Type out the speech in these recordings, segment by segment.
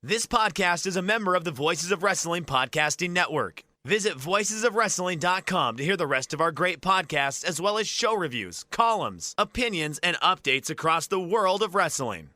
This podcast is a member of the Voices of Wrestling Podcasting Network. Visit voicesofwrestling.com to hear the rest of our great podcasts, as well as show reviews, columns, opinions, and updates across the world of wrestling.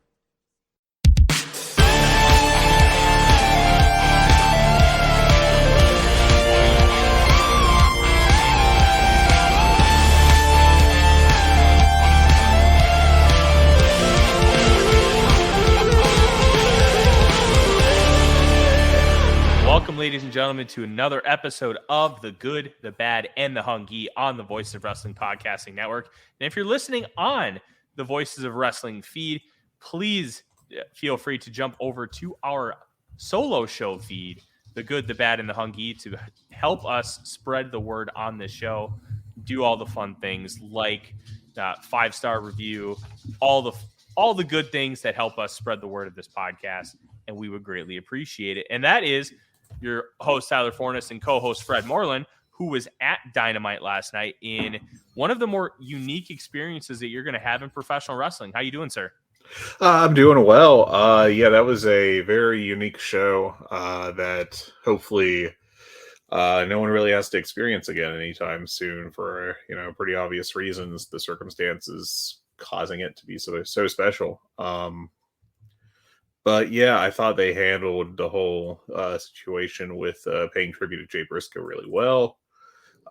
Welcome, ladies and gentlemen, to another episode of The Good, the Bad, and the Hungee on the Voices of Wrestling Podcasting Network. And if you're listening on the Voices of Wrestling feed, please feel free to jump over to our solo show feed, The Good, the Bad, and the Hungee, to help us spread the word on this show. Do all the fun things like 5-star review, all the good things that help us spread the word of this podcast, and we would greatly appreciate it. And that is your host, Tyler Fornes, and co-host, Fred Moreland, who was at Dynamite last night in one of the more unique experiences that you're going to have in professional wrestling. How you doing, sir? I'm doing well. Yeah, that was a very unique show that hopefully no one really has to experience again anytime soon for, pretty obvious reasons, the circumstances causing it to be so special. But yeah, I thought they handled the whole situation with paying tribute to Jay Briscoe really well.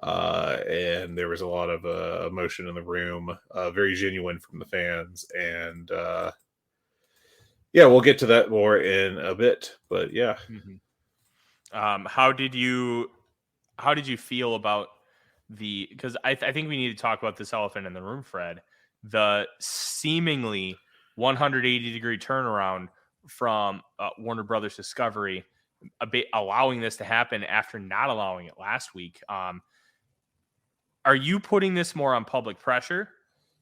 And there was a lot of emotion in the room, very genuine from the fans. And yeah, we'll get to that more in a bit. But yeah. Mm-hmm. How did you feel about because I think we need to talk about this elephant in the room, Fred, the seemingly 180-degree turnaround from Warner Brothers Discovery, allowing this to happen after not allowing it last week. Are you putting this more on public pressure,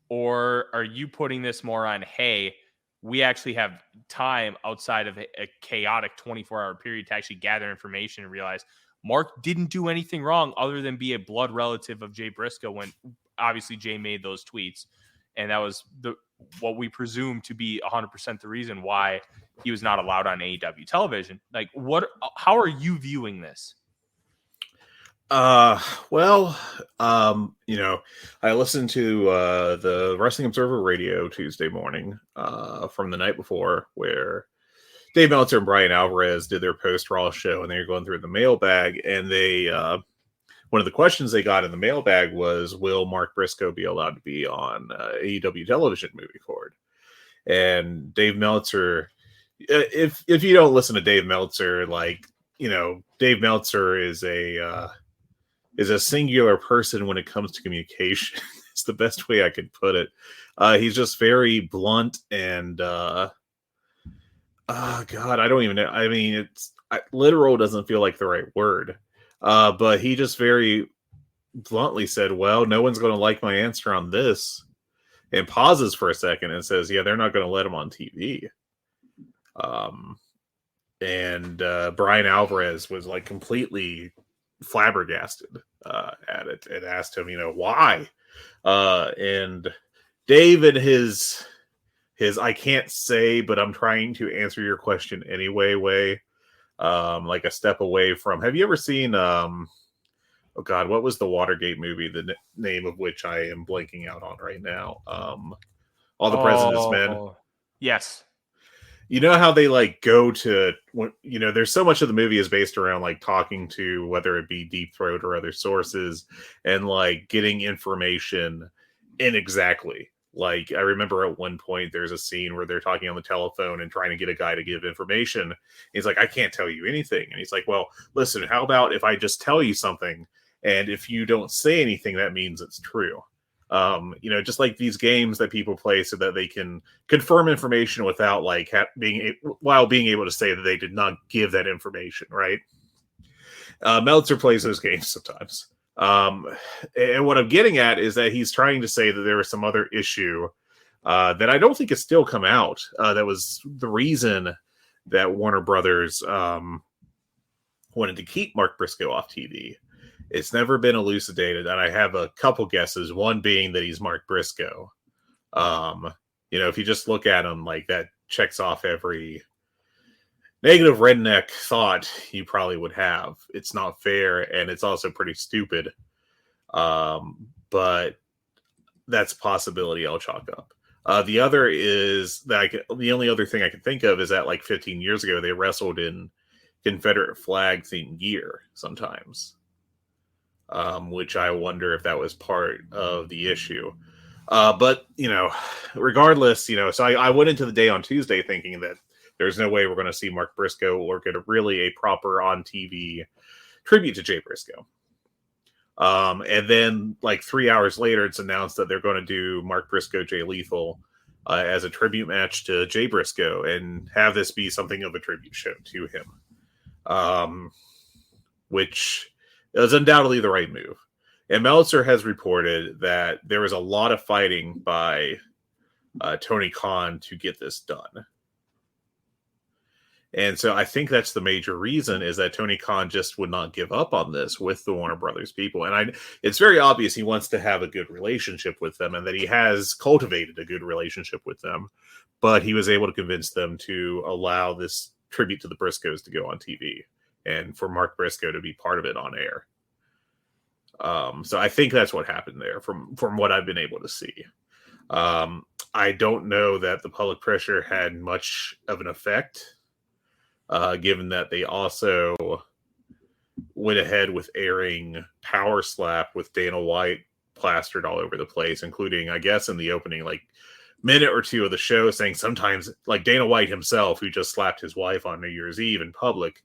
or are you putting this more on, hey, we actually have time outside of a chaotic 24-hour period to actually gather information and realize Mark didn't do anything wrong other than be a blood relative of Jay Briscoe when obviously Jay made those tweets, and that was what we presume to be 100% the reason why he was not allowed on AEW television. Like, how are you viewing this? I listened to the Wrestling Observer Radio Tuesday morning from the night before, where Dave Meltzer and Brian Alvarez did their post-Raw show, and they were going through the mailbag, and they one of the questions they got in the mailbag was, will Mark Briscoe be allowed to be on AEW television moving forward? And Dave Meltzer, if you don't listen to Dave Meltzer, Dave Meltzer is a singular person when it comes to communication. It's the best way I could put it. He's just very blunt and God, I don't even know. I mean, literal doesn't feel like the right word. But he just very bluntly said, well, no one's going to like my answer on this, and pauses for a second and says, yeah, they're not going to let him on TV. And Brian Alvarez was like completely flabbergasted at it and asked him, why? And Dave and his I can't say, but I'm trying to answer your question anyway way. Like a step away from. Have you ever seen? Oh God, what was the Watergate movie? The name of which I am blanking out on right now. All the President's Men. Yes. You know how they go to? There's so much of the movie is based around talking to, whether it be Deep Throat or other sources, and getting information inexactly. I remember at one point there's a scene where they're talking on the telephone and trying to get a guy to give information. He's like, I can't tell you anything. And he's like, well, listen, how about if I just tell you something, and if you don't say anything, that means it's true. Just like these games that people play so that they can confirm information without while being able to say that they did not give that information, right? Meltzer plays those games sometimes. And what I'm getting at is that he's trying to say that there was some other issue that I don't think has still come out. That was the reason that Warner Brothers wanted to keep Mark Briscoe off TV. It's never been elucidated, and I have a couple guesses. One being that he's Mark Briscoe. If you just look at him, that checks off every negative redneck thought you probably would have. It's not fair, and it's also pretty stupid. But that's a possibility I'll chalk up. The other is that the only other thing I can think of is that like 15 years ago, they wrestled in Confederate flag themed gear sometimes, which I wonder if that was part of the issue. But, regardless, so I went into the day on Tuesday thinking that there's no way we're going to see Mark Briscoe or get a proper on TV tribute to Jay Briscoe. And then like 3 hours later, it's announced that they're going to do Mark Briscoe, Jay Lethal as a tribute match to Jay Briscoe and have this be something of a tribute show to him, which is undoubtedly the right move. And Meltzer has reported that there was a lot of fighting by Tony Khan to get this done. And so I think that's the major reason, is that Tony Khan just would not give up on this with the Warner Brothers people. And it's very obvious he wants to have a good relationship with them and that he has cultivated a good relationship with them. But he was able to convince them to allow this tribute to the Briscoes to go on TV and for Mark Briscoe to be part of it on air. So I think that's what happened there from what I've been able to see. I don't know that the public pressure had much of an effect, given that they also went ahead with airing Power Slap with Dana White plastered all over the place, including, I guess, in the opening, like minute or two of the show, saying sometimes, like Dana White himself, who just slapped his wife on New Year's Eve in public,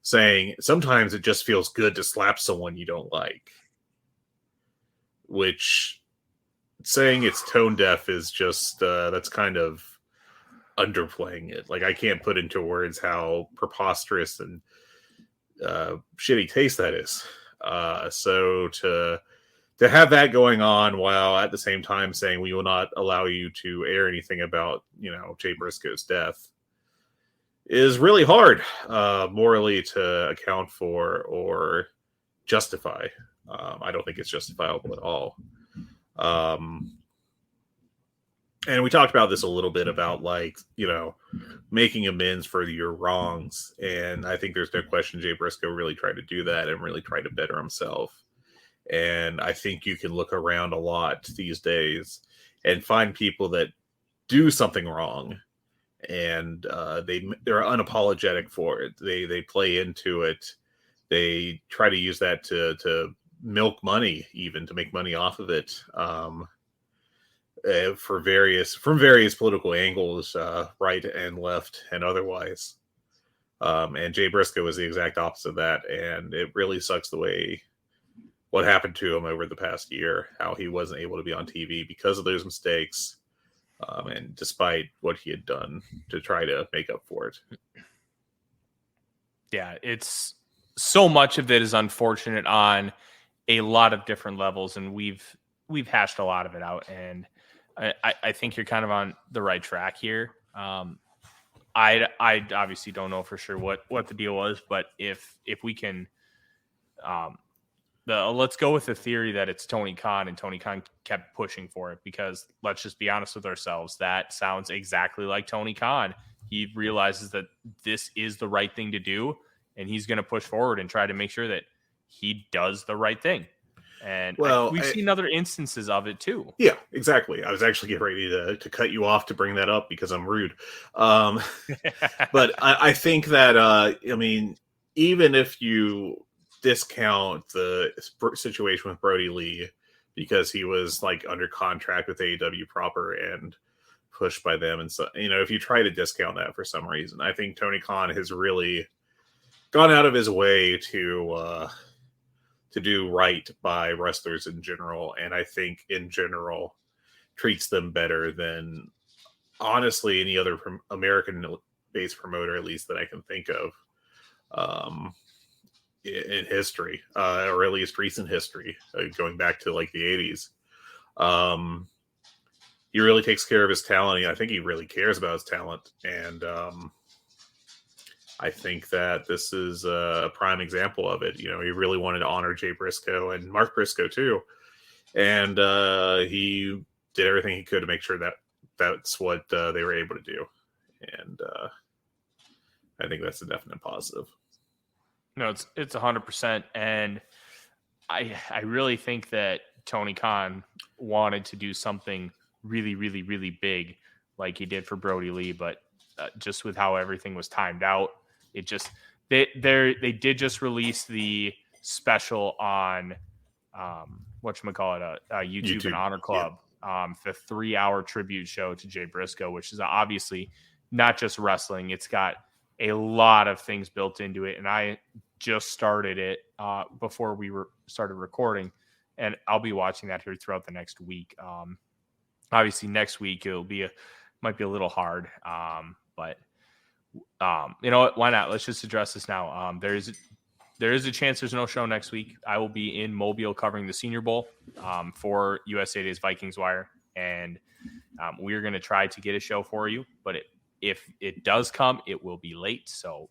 saying sometimes it just feels good to slap someone you don't like, which saying it's tone deaf is just, that's kind of underplaying it. Like, I can't put into words how preposterous and shitty taste that is. So to have that going on while at the same time saying we will not allow you to air anything about, Jay Briscoe's death is really hard morally to account for or justify. I don't think it's justifiable at all. And we talked about this a little bit about making amends for your wrongs. And I think there's no question Jay Briscoe really tried to do that and really tried to better himself. And I think you can look around a lot these days and find people that do something wrong and they're unapologetic for it. They play into it. They try to use that to milk money, even to make money off of it. From various political angles, right and left and otherwise. And Jay Briscoe was the exact opposite of that. And it really sucks what happened to him over the past year, how he wasn't able to be on TV because of those mistakes. And despite what he had done to try to make up for it. Yeah, it's so much of it is unfortunate on a lot of different levels. And we've hashed a lot of it out, and I think you're kind of on the right track here. I obviously don't know for sure what the deal was, but if we can, let's go with the theory that it's Tony Khan, and Tony Khan kept pushing for it, because let's just be honest with ourselves. That sounds exactly like Tony Khan. He realizes that this is the right thing to do, and he's going to push forward and try to make sure that he does the right thing. And we've seen other instances of it too. Yeah, exactly. I was actually getting ready to cut you off to bring that up because I'm rude. But I think that, even if you discount the situation with Brody Lee because he was under contract with AEW proper and pushed by them, and so if you try to discount that for some reason, I think Tony Khan has really gone out of his way to do right by wrestlers in general, and I think in general treats them better than honestly any other American-based promoter, at least that I can think of, in history, or at least recent history, going back to the 80s. He really takes care of his talent. I think he really cares about his talent, and I think that this is a prime example of it. He really wanted to honor Jay Briscoe and Mark Briscoe too. And he did everything he could to make sure that that's what they were able to do. And I think that's a definite positive. No, it's 100%. And I really think that Tony Khan wanted to do something really, really, really big like he did for Brody Lee, but just with how everything was timed out, it just they did just release the special on whatchamacallit, YouTube and Honor Club, the 3-hour tribute show to Jay Briscoe, which is obviously not just wrestling. It's got a lot of things built into it, and I just started it before we started recording, and I'll be watching that here throughout the next week. Obviously next week might be a little hard, but you know what? Why not? Let's just address this now. There is a chance there's no show next week. I will be in Mobile covering the Senior Bowl for USA Today's Vikings Wire, and we're going to try to get a show for you. But if it does come, it will be late. So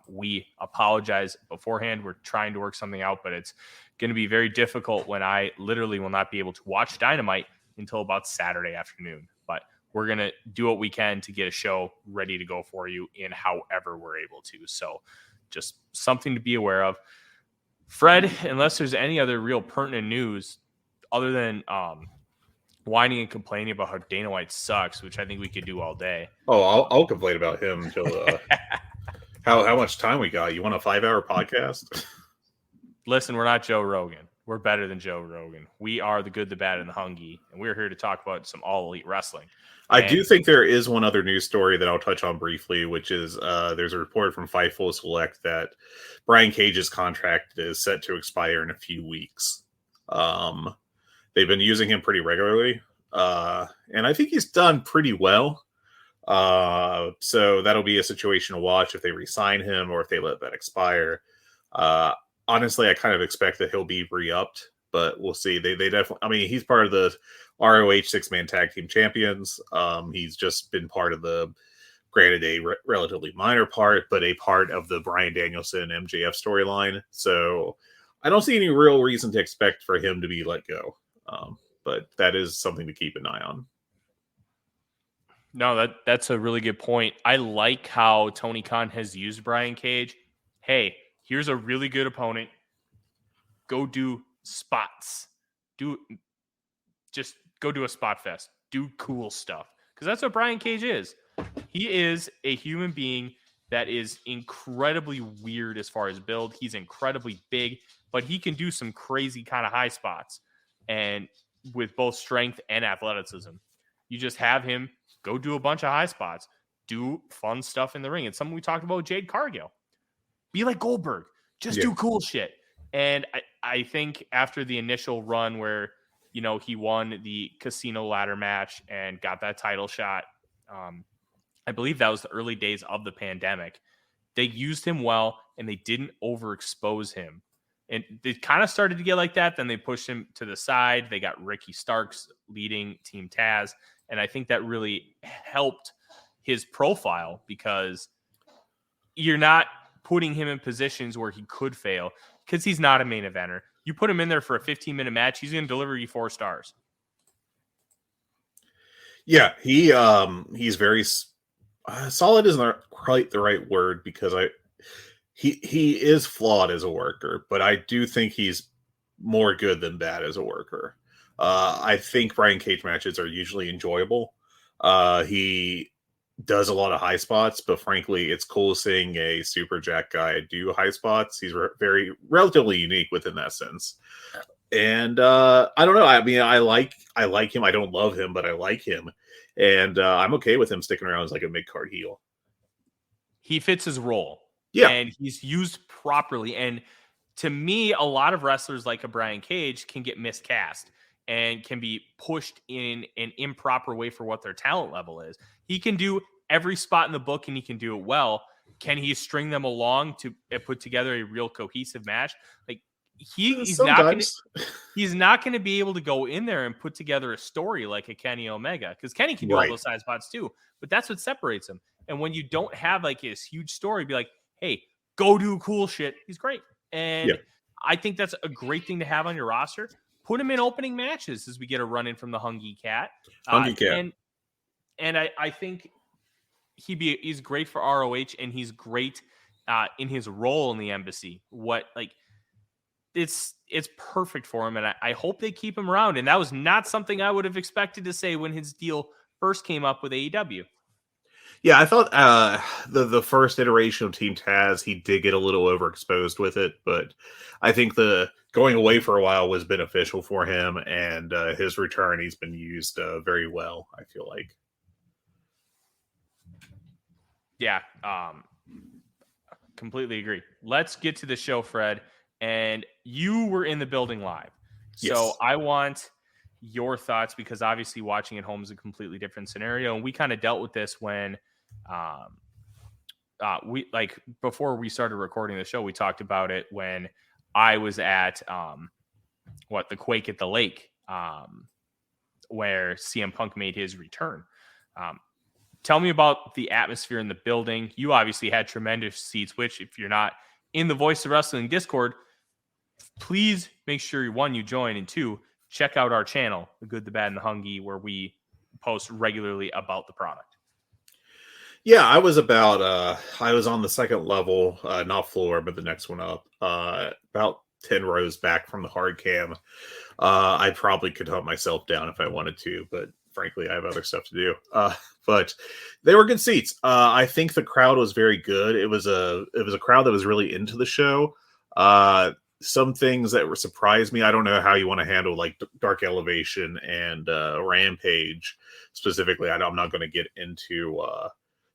we apologize beforehand. We're trying to work something out, but it's going to be very difficult when I literally will not be able to watch Dynamite until about Saturday afternoon. But we're going to do what we can to get a show ready to go for you in however we're able to. So just something to be aware of. Fred, unless there's any other real pertinent news other than whining and complaining about how Dana White sucks, which I think we could do all day. Oh, I'll complain about him until how much time we got. You want a 5-hour podcast? Listen, we're not Joe Rogan. We're better than Joe Rogan. We are the good, the bad, and the Hungee, and we're here to talk about some all elite wrestling. I do think there is one other news story that I'll touch on briefly, which is there's a report from Fightful Select that Brian Cage's contract is set to expire in a few weeks. They've been using him pretty regularly, and I think he's done pretty well. So that'll be a situation to watch if they re-sign him or if they let that expire. Honestly, I kind of expect that he'll be re-upped, but we'll see. They definitely, I mean, he's part of the ROH 6-man tag team champions. He's just been part of the, granted, a relatively minor part, but a part of the Bryan Danielson MJF storyline. So I don't see any real reason to expect for him to be let go. But that is something to keep an eye on. No, that's a really good point. I like how Tony Khan has used Brian Cage. Hey, here's a really good opponent. Go do spots. Just go do a spot fest. Do cool stuff. Because that's what Brian Cage is. He is a human being that is incredibly weird as far as build. He's incredibly big, but he can do some crazy kind of high spots. And with both strength and athleticism. You just have him go do a bunch of high spots. Do fun stuff in the ring. It's something we talked about with Jade Cargill. Be like Goldberg. Just do cool shit. And I think after the initial run where, you know, he won the casino ladder match and got that title shot, I believe that was the early days of the pandemic. They used him well, and they didn't overexpose him. And it kind of started to get like that. Then they pushed him to the side. They got Ricky Starks leading Team Taz. And I think that really helped his profile because you're not putting him in positions where he could fail because he's not a main eventer. You put him in there for a 15-minute match, he's going to deliver you 4 stars. Yeah, he's very solid isn't quite the right word because he is flawed as a worker, but I do think he's more good than bad as a worker. I think Brian Cage matches are usually enjoyable. He does a lot of high spots, but frankly, it's cool seeing a super jack guy do high spots. He's relatively unique within that sense. And I don't know. I mean, I like him. I don't love him, but I like him. And I'm okay with him sticking around as like a mid-card heel. He fits his role. Yeah. And he's used properly. And to me, a lot of wrestlers like a Brian Cage can get miscast and can be pushed in an improper way for what their talent level is. He can do every spot in the book and he can do it well. Can he string them along to put together a real cohesive match? Like he's not going to be able to go in there and put together a story like a Kenny Omega because Kenny can do all those side spots too. But that's what separates him. And when you don't have like his huge story, be like, hey, go do cool shit. He's great. And I think that's a great thing to have on your roster. Put him in opening matches as we get a run in from the Hungee Cat. Hungee Cat. And I think he's great for ROH, and he's great in his role in the embassy. It's perfect for him, and I hope they keep him around. And that was not something I would have expected to say when his deal first came up with AEW. Yeah, I thought the first iteration of Team Taz, he did get a little overexposed with it, but I think the going away for a while was beneficial for him, and his return, he's been used very well, I feel like. Yeah, completely agree. Let's get to the show, Fred. And you were in the building live. So Yes. I want your thoughts, because obviously watching at home is a completely different scenario. And we kind of dealt with this when before we started recording the show, we talked about it when I was at the Quake at the Lake, where CM Punk made his return. Tell me about the atmosphere in the building. You obviously had tremendous seats, which if you're not in the Voice of Wrestling Discord, please make sure, one, you join, and two, check out our channel, The Good, the Bad, and the Hungee, where we post regularly about the product. Yeah, I was on the second level, not floor, but the next one up, about 10 rows back from the hard cam. I probably could hunt myself down if I wanted to, but frankly, I have other stuff to do. But they were good seats. I think the crowd was very good. It was a crowd that was really into the show. Some things that were surprised me. I don't know how you want to handle like Dark Elevation and Rampage specifically. I'm not going to get into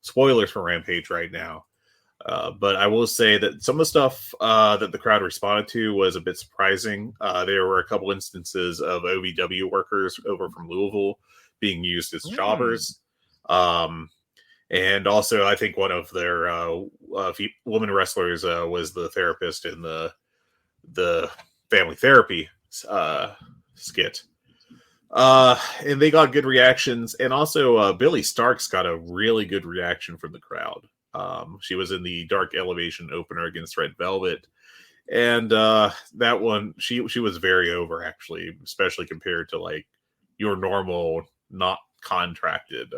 spoilers for Rampage right now. But I will say that some of the stuff that the crowd responded to was a bit surprising. There were a couple instances of OVW workers over from Louisville being used as jobbers. And also, I think one of their women wrestlers was the therapist in the family therapy skit. And they got good reactions. And also, Billy Starks got a really good reaction from the crowd. She was in the Dark Elevation opener against Red Velvet. And that one, she was very over, actually, especially compared to like your normal, not contracted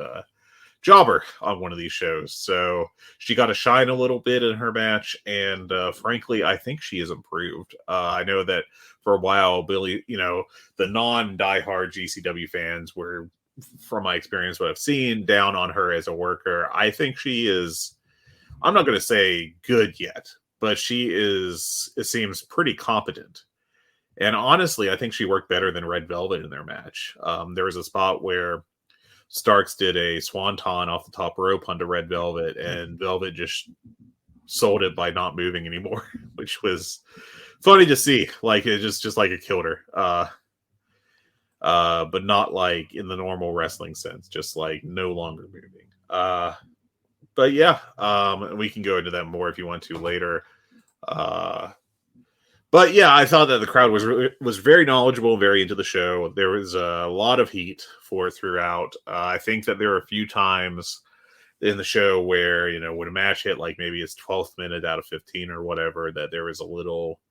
jobber on one of these shows. So she got to shine a little bit in her match, and frankly, I think she has improved. I know that for a while, Billy, the non-diehard GCW fans were, from my experience, what I've seen, down on her as a worker. I think she is, I'm not going to say good yet, but it seems pretty competent. And honestly, I think she worked better than Red Velvet in their match. There was a spot where Starks did a swanton off the top rope onto Red Velvet, and Velvet just sold it by not moving anymore, which was funny to see. Like, it just like it killed her. But not like in the normal wrestling sense, just like no longer moving. But yeah, we can go into that more if you want to later. But yeah, I thought that the crowd was very knowledgeable, very into the show. There was a lot of heat for it throughout. I think that there were a few times in the show where, when a match hit like maybe its 12th minute out of 15 or whatever, that there was a little,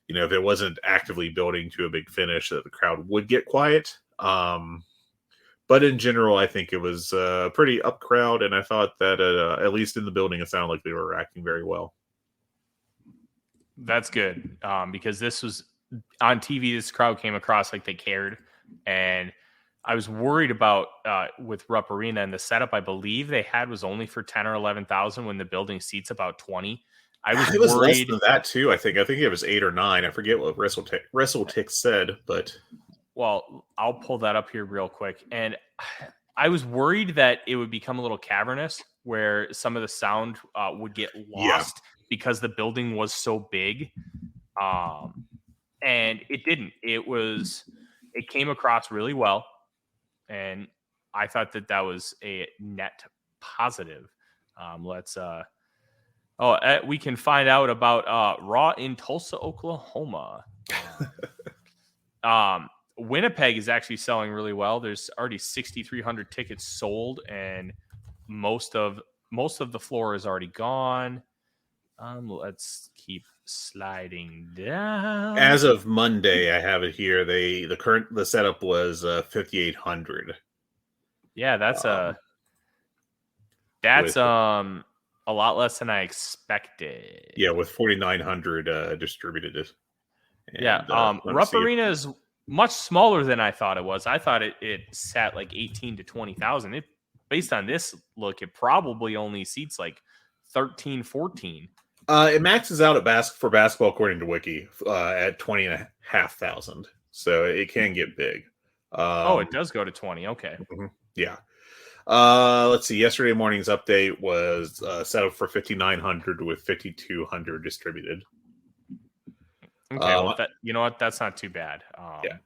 if it wasn't actively building to a big finish, that the crowd would get quiet. But in general, I think it was a pretty up crowd, and I thought that at least in the building, it sounded like they were acting very well. That's good, because this was on TV. This crowd came across like they cared, and I was worried about with Rupp Arena, and the setup I believe they had was only for 10 or 11,000 when the building seats about 20. It was worried less than that too. I think it was 8 or 9. I forget what WrestleTix said, but I'll pull that up here real quick. And I was worried that it would become a little cavernous, where some of the sound would get lost. Yeah. Because the building was so big, and it didn't. It came across really well, and I thought that was a net positive. We can find out about Raw in Tulsa, Oklahoma. Winnipeg is actually selling really well. There's already 6,300 tickets sold, and most of the floor is already gone. Let's keep sliding down. As of Monday, I have it here. The setup was 5,800. Yeah, that's That's a lot less than I expected. Yeah, with 4,900 distributed. And, Rupp Arena is much smaller than I thought it was. I thought it sat like 18 to 20,000. Based on this look, it probably only seats like 13, 14. It maxes out for basketball according to Wiki at 20,500. So it can get big. It does go to 20. Okay. Yeah. Let's see. Yesterday morning's update was set up for 5,900 with 5,200 distributed. Okay, well, you know what? That's not too bad. Yeah.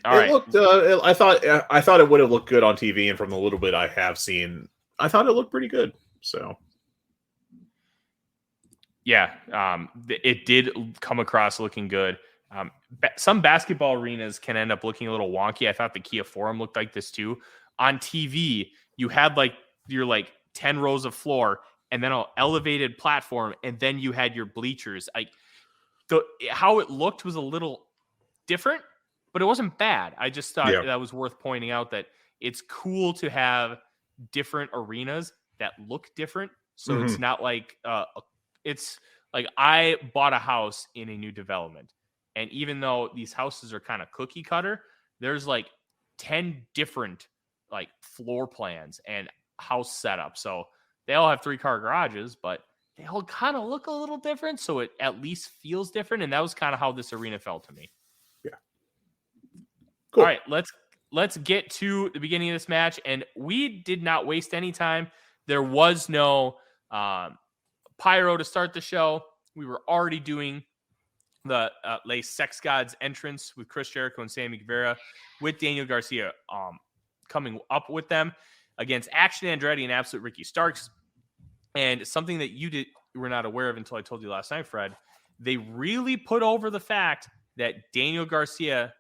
All right. Looked, I thought it would have looked good on TV, and from the little bit I have seen, I thought it looked pretty good. So. Yeah, it did come across looking good. Some basketball arenas can end up looking a little wonky. I thought the Kia Forum looked like this too. On TV, you had your 10 rows of floor and then an elevated platform, and then you had your bleachers. How it looked was a little different, but it wasn't bad. I just thought that was worth pointing out that it's cool to have different arenas that look different. So it's not like it's like I bought a house in a new development. And even though these houses are kind of cookie cutter, there's 10 different floor plans and house setup. So they all have 3-car garages, but they all kind of look a little different. So it at least feels different. And that was kind of how this arena felt to me. Yeah. Cool. All right, let's get to the beginning of this match. And we did not waste any time. There was no pyro to start the show. We were already doing the Les Sex Gods entrance with Chris Jericho and Sammy Guevara, with Daniel Garcia coming up with them against Action Andretti and Absolute Ricky Starks. And something that you were not aware of until I told you last night, Fred, they really put over the fact that Daniel Garcia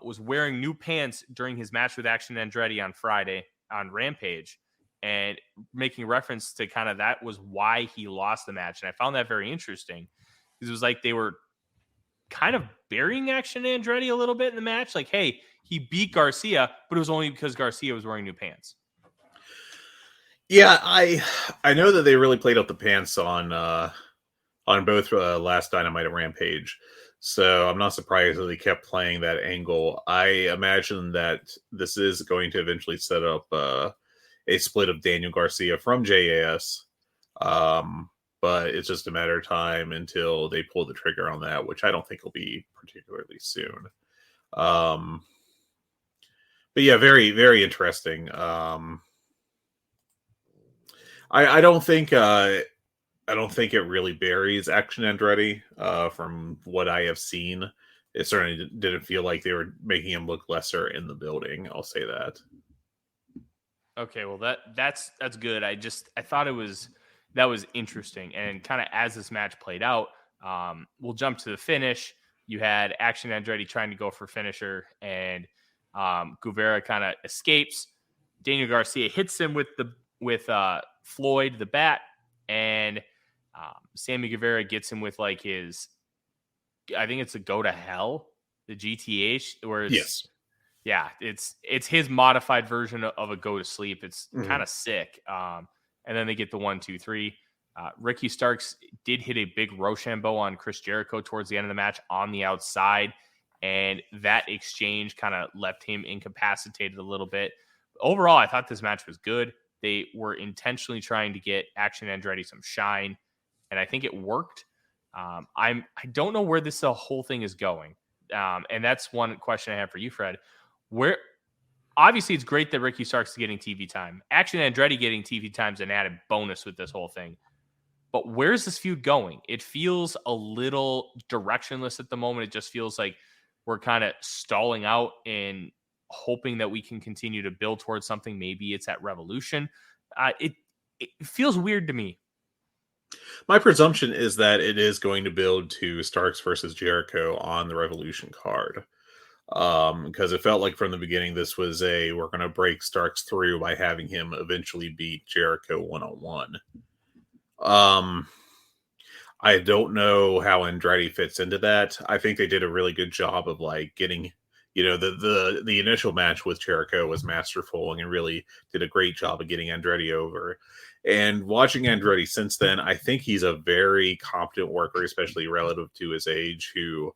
was wearing new pants during his match with Action Andretti on Friday on Rampage, and making reference to kind of that was why he lost the match. And I found that very interesting because it was like they were kind of burying Action Andretti a little bit in the match. Like, hey, he beat Garcia, but it was only because Garcia was wearing new pants. Yeah, I know that they really played up the pants on both last Dynamite and Rampage. So I'm not surprised that they kept playing that angle. I imagine that this is going to eventually set up a split of Daniel Garcia from JAS. But it's just a matter of time until they pull the trigger on that, which I don't think will be particularly soon. But yeah, very, very interesting. I don't think it really buries Action Andretti. From what I have seen, it certainly didn't feel like they were making him look lesser in the building. I'll say that. Okay, well that's good. I thought that was interesting, and kind of as this match played out, we'll jump to the finish. You had Action Andretti trying to go for finisher, and Guevara kind of escapes. Daniel Garcia hits him with Floyd the bat, and Sammy Guevara gets him with his, I think it's a go to hell, the GTH, where it's, yes. Yeah, it's his modified version of a go to sleep. It's kind of sick. And then they get the 1, 2, 3. Ricky Starks did hit a big Rochambeau on Chris Jericho towards the end of the match on the outside, and that exchange kind of left him incapacitated a little bit. Overall, I thought this match was good. They were intentionally trying to get Action Andretti some shine, and I think it worked. I don't know where this whole thing is going, and that's one question I have for you, Fred. Where obviously it's great that Ricky Starks is getting TV time. Action Andretti getting TV time is an added bonus with this whole thing. But where's this feud going? It feels a little directionless at the moment. It just feels like we're kind of stalling out and hoping that we can continue to build towards something. Maybe it's at Revolution. It feels weird to me. My presumption is that it is going to build to Starks versus Jericho on the Revolution card. Because it felt like from the beginning this was we're going to break Starks through by having him eventually beat Jericho 1-on-1. I don't know how Andretti fits into that. I think they did a really good job of getting, the initial match with Jericho was masterful and really did a great job of getting Andretti over. And watching Andretti since then, I think he's a very competent worker, especially relative to his age, who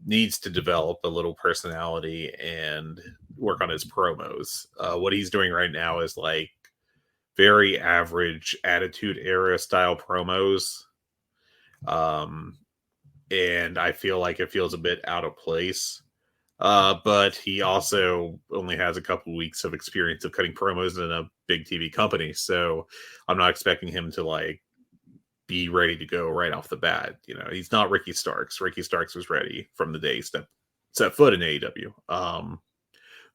needs to develop a little personality and work on his promos. What he's doing right now is like very average Attitude Era style promos. And I feel like it feels a bit out of place. But he also only has a couple weeks of experience of cutting promos in a big TV company. So I'm not expecting him to like be ready to go right off the bat. He's not Ricky Starks. Ricky Starks was ready from the day he set foot in AEW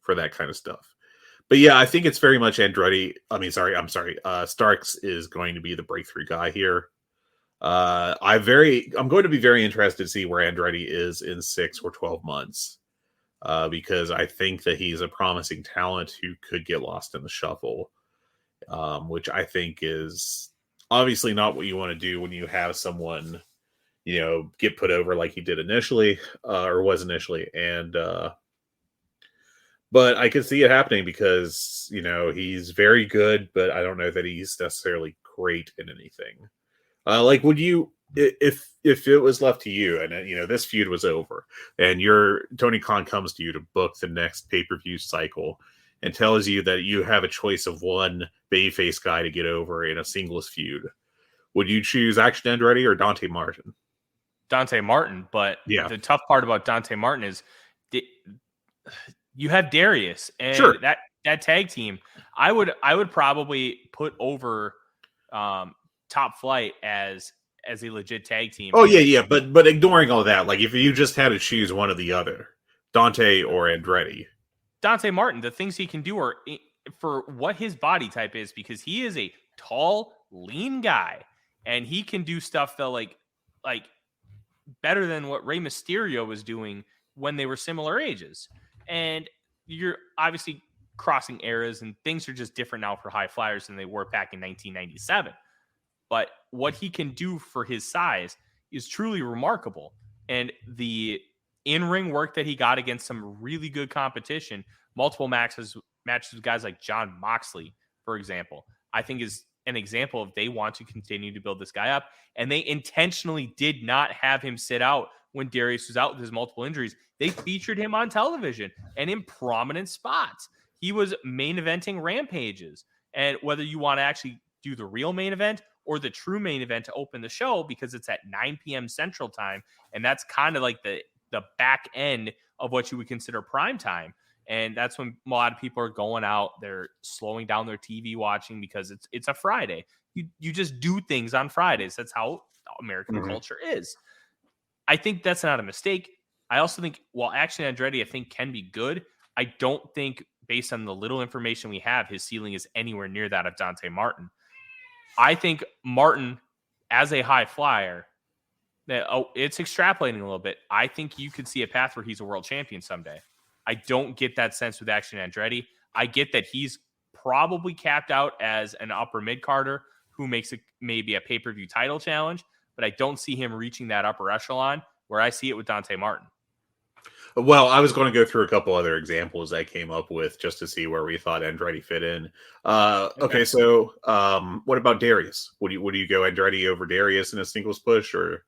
for that kind of stuff. But yeah, I think it's very much Andretti. Starks is going to be the breakthrough guy here. I'm going to be very interested to see where Andretti is in 6 or 12 months. Because I think that he's a promising talent who could get lost in the shuffle, which I think is obviously not what you want to do when you have someone, get put over like he did initially, or was initially. And, but I could see it happening because, he's very good, but I don't know that he's necessarily great in anything. Would you, if it was left to you and this feud was over and Tony Khan comes to you to book the next pay-per-view cycle and tells you that you have a choice of one babyface guy to get over in a singles feud, would you choose Action Andretti or Dante Martin? Dante Martin, but yeah, the tough part about Dante Martin is you have Darius and sure. that tag team. I would probably put over Top Flight as a legit tag team. Oh yeah, but ignoring all that, like if you just had to choose one or the other, Dante or Andretti. Dante Martin, the things he can do are for what his body type is, because he is a tall, lean guy, and he can do stuff that like better than what Rey Mysterio was doing when they were similar ages. And you're obviously crossing eras, and things are just different now for high flyers than they were back in 1997. But what he can do for his size is truly remarkable. And the in-ring work that he got against some really good competition, multiple matches with guys like Jon Moxley, for example, I think is an example of they want to continue to build this guy up. And they intentionally did not have him sit out when Darius was out with his multiple injuries. They featured him on television and in prominent spots. He was main eventing rampages. And whether you want to actually do the real main event or the true main event to open the show, because it's at 9 p.m. Central Time, and that's kind of like the back end of what you would consider prime time. And that's when a lot of people are going out, they're slowing down their TV watching because it's a Friday. You just do things on Fridays. That's how American culture is. I think that's not a mistake. I also think while Action Andretti, I think, can be good, I don't think, based on the little information we have, his ceiling is anywhere near that of Dante Martin. I think Martin, as a high flyer, it's extrapolating a little bit. I think you could see a path where he's a world champion someday. I don't get that sense with Action Andretti. I get that he's probably capped out as an upper mid-carder who makes maybe a pay-per-view title challenge, but I don't see him reaching that upper echelon where I see it with Dante Martin. Well, I was going to go through a couple other examples I came up with just to see where we thought Andretti fit in. Okay, so what about Darius? Would you go Andretti over Darius in a singles push, or?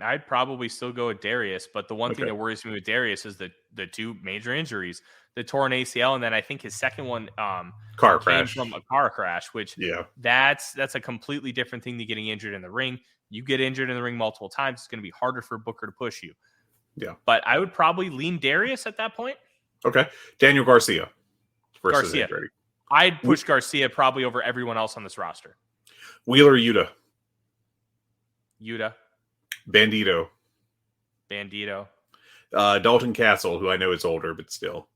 I'd probably still go with Darius, but the one thing that worries me with Darius is the two major injuries, the torn ACL, and then I think his second one car came crash from a car crash, which that's a completely different thing than getting injured in the ring. You get injured in the ring multiple times, it's going to be harder for a booker to push you. Yeah. But I would probably lean Darius at that point. Okay. Daniel Garcia versus Garcia. Andretti. I'd push Garcia probably over everyone else on this roster. Wheeler Yuta. Bandito. Dalton Castle, who I know is older, but still.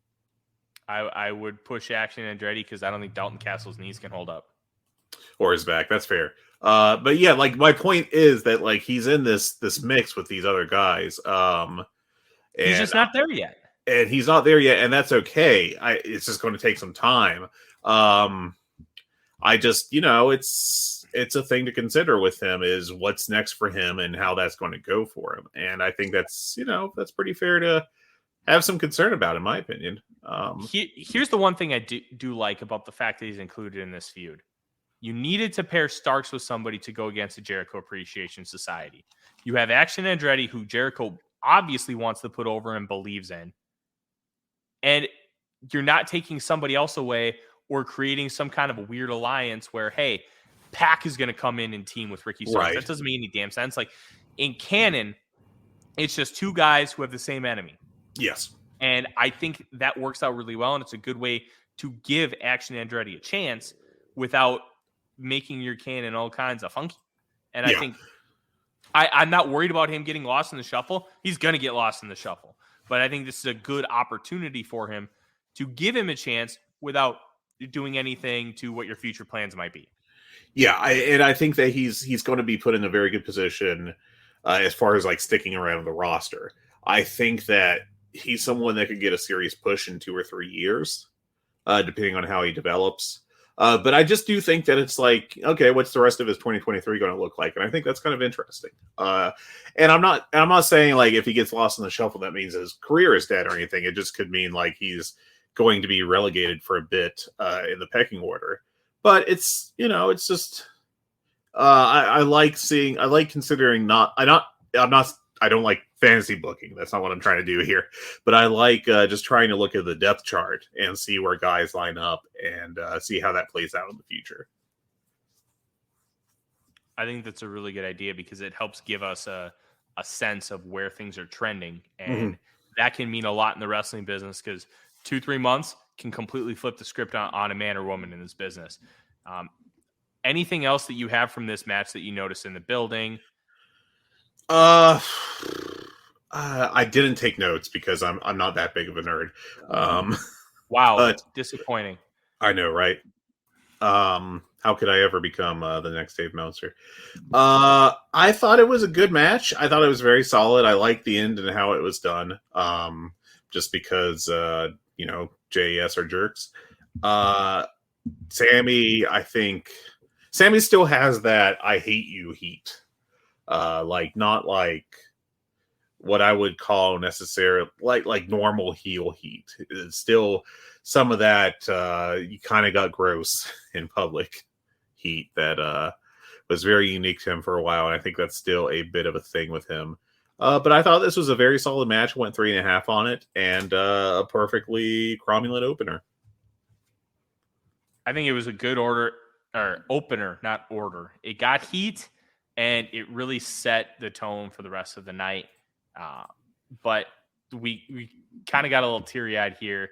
I would push Action Andretti because I don't think Dalton Castle's knees can hold up. Or his back. That's fair. But yeah, like my point is that like he's in this mix with these other guys. And he's just not there yet. And he's not there yet, and that's okay. It's just going to take some time. I just, it's a thing to consider with him is what's next for him and how that's going to go for him. And I think that's, that's pretty fair to have some concern about, in my opinion. Here's the one thing I do like about the fact that he's included in this feud. You needed to pair Starks with somebody to go against the Jericho Appreciation Society. You have Action Andretti, who Jericho obviously wants to put over and believes in. And you're not taking somebody else away or creating some kind of a weird alliance where, hey, Pac is going to come in and team with Ricky Starks. Right. That doesn't make any damn sense. Like, in canon, it's just two guys who have the same enemy. Yes. And I think that works out really well, and it's a good way to give Action Andretti a chance without making your canon all kinds of funky. And I think I'm not worried about him getting lost in the shuffle. He's going to get lost in the shuffle. But I think this is a good opportunity for him to give him a chance without doing anything to what your future plans might be. Yeah, I think that he's going to be put in a very good position as far as like sticking around the roster. I think that he's someone that could get a serious push in 2 or 3 years, depending on how he develops. But I just do think that it's like, okay, what's the rest of his 2023 going to look like? And I think that's kind of interesting. And I'm not saying like if he gets lost in the shuffle, that means his career is dead or anything. It just could mean like he's going to be relegated for a bit in the pecking order. But it's, it's just, I like considering I don't like fantasy booking. That's not what I'm trying to do here. But I like just trying to look at the depth chart and see where guys line up and see how that plays out in the future. I think that's a really good idea because it helps give us a sense of where things are trending. And that can mean a lot in the wrestling business because 2-3 months can completely flip the script on a man or woman in this business. Anything else that you have from this match that you noticed in the building? I didn't take notes because I'm not that big of a nerd. Wow, disappointing. I know, right? How could I ever become the next Dave Meltzer? I thought it was a good match. I thought it was very solid. I liked the end and how it was done. Just because JES are jerks. Sammy still has that I hate you heat. Not like what I would call necessarily like normal heel heat. It's still some of that you kind of got gross in public heat that was very unique to him for a while, and I think that's still a bit of a thing with him. But I thought this was a very solid match. Went 3.5 on it, and a perfectly cromulent opener. I think it was a good opener, not order. It got heat, and it really set the tone for the rest of the night. But we kind of got a little teary-eyed here.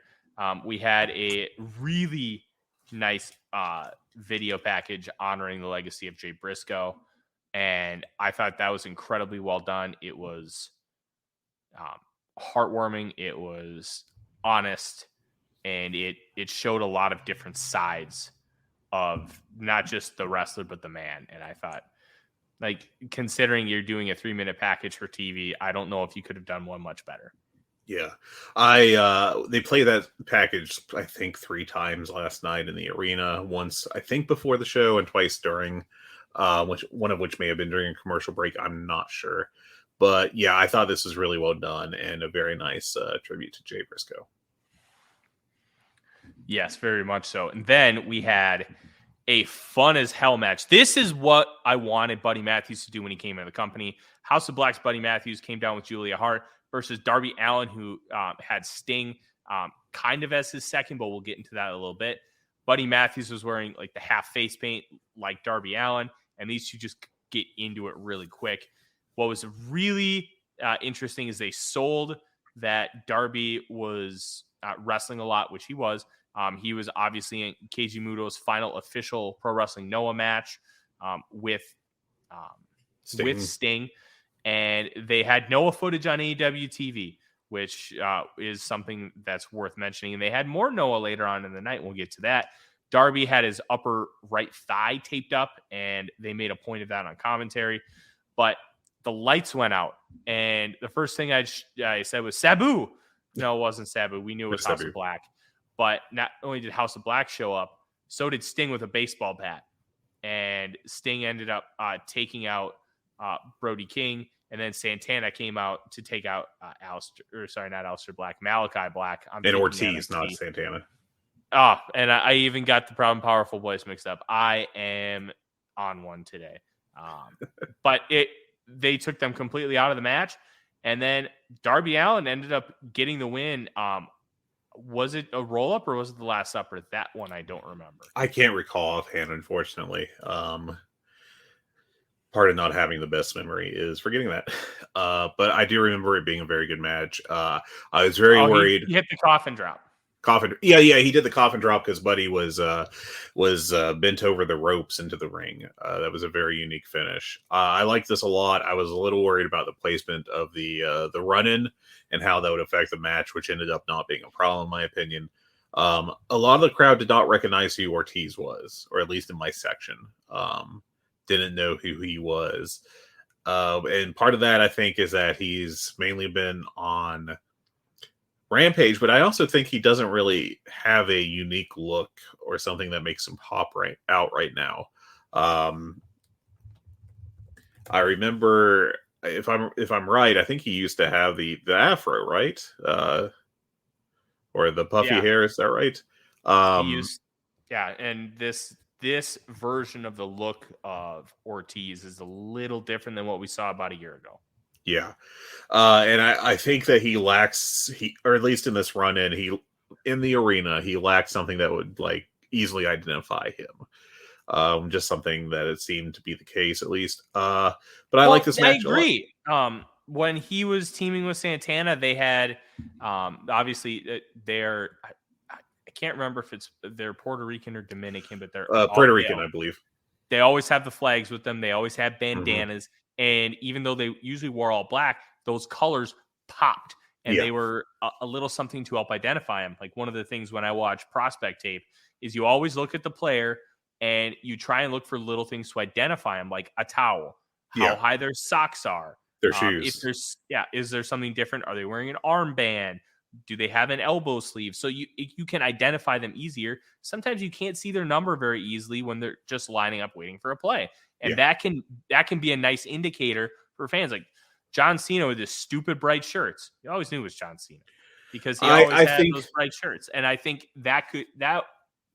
We had a really nice video package honoring the legacy of Jay Briscoe. And I thought that was incredibly well done. It was heartwarming. It was honest. And it showed a lot of different sides of not just the wrestler, but the man. And I thought, like, considering you're doing a 3-minute package for TV, I don't know if you could have done one much better. Yeah. They played that package, I think, 3 times last night in the arena. Once, I think, before the show and twice during. One of which may have been during a commercial break. I'm not sure. But yeah, I thought this was really well done and a very nice tribute to Jay Briscoe. Yes, very much so. And then we had a fun as hell match. This is what I wanted Buddy Matthews to do when he came into the company. House of Black's Buddy Matthews came down with Julia Hart versus Darby Allin, who had Sting kind of as his second, but we'll get into that a little bit. Buddy Matthews was wearing like the half face paint like Darby Allin, and these two just get into it really quick. What was really interesting is they sold that Darby was wrestling a lot, which he was. He was obviously in Keiji Muto's final official Pro Wrestling Noah match with Sting. And they had Noah footage on AEW TV, which is something that's worth mentioning. And they had more Noah later on in the night. We'll get to that. Darby had his upper right thigh taped up, and they made a point of that on commentary. But the lights went out, and the first thing I said was Sabu. No, it wasn't Sabu. We knew it was House of Black. But not only did House of Black show up, so did Sting with a baseball bat. And Sting ended up taking out Brody King. And then Santana came out to take out Malachi Black. And Ortiz, not Santana. Oh, and I even got the Proud and Powerful voice mixed up. I am on one today. But they took them completely out of the match. And then Darby Allin ended up getting the win. Was it a roll-up or was it the Last Supper? That one I don't remember. I can't recall offhand, unfortunately. Part of not having the best memory is forgetting that. But I do remember it being a very good match. I was very worried. He hit the coffin drop. Yeah, he did the coffin drop because Buddy was bent over the ropes into the ring. That was a very unique finish. I like this a lot. I was a little worried about the placement of the run-in and how that would affect the match, which ended up not being a problem, in my opinion. A lot of the crowd did not recognize who Ortiz was, or at least in my section. Didn't know who he was. And part of that, I think, is that he's mainly been on Rampage, but I also think he doesn't really have a unique look or something that makes him pop out right now. I remember, if I'm right, I think he used to have the afro, right? Or the puffy hair, is that right? And this version of the look of Ortiz is a little different than what we saw about a year ago. Yeah. And I think that he lacks, or at least in this run-in, in the arena, he lacks something that would like easily identify him. Just something that it seemed to be the case, at least. But I like this match. I agree. When he was teaming with Santana, they had obviously I can't remember if they're Puerto Rican or Dominican, but they're Puerto Rican, I believe. They always have the flags with them. They always have bandanas. And even though they usually wore all black, those colors popped. And they were a little something to help identify them. Like one of the things when I watch prospect tape is you always look at the player and you try and look for little things to identify them, like a towel, how high their socks are, their shoes. Is there something different? Are they wearing an armband? Do they have an elbow sleeve? So you can identify them easier. Sometimes you can't see their number very easily when they're just lining up waiting for a play. And that can be a nice indicator for fans. Like John Cena with his stupid bright shirts. You always knew it was John Cena because he always had those bright shirts. And I think that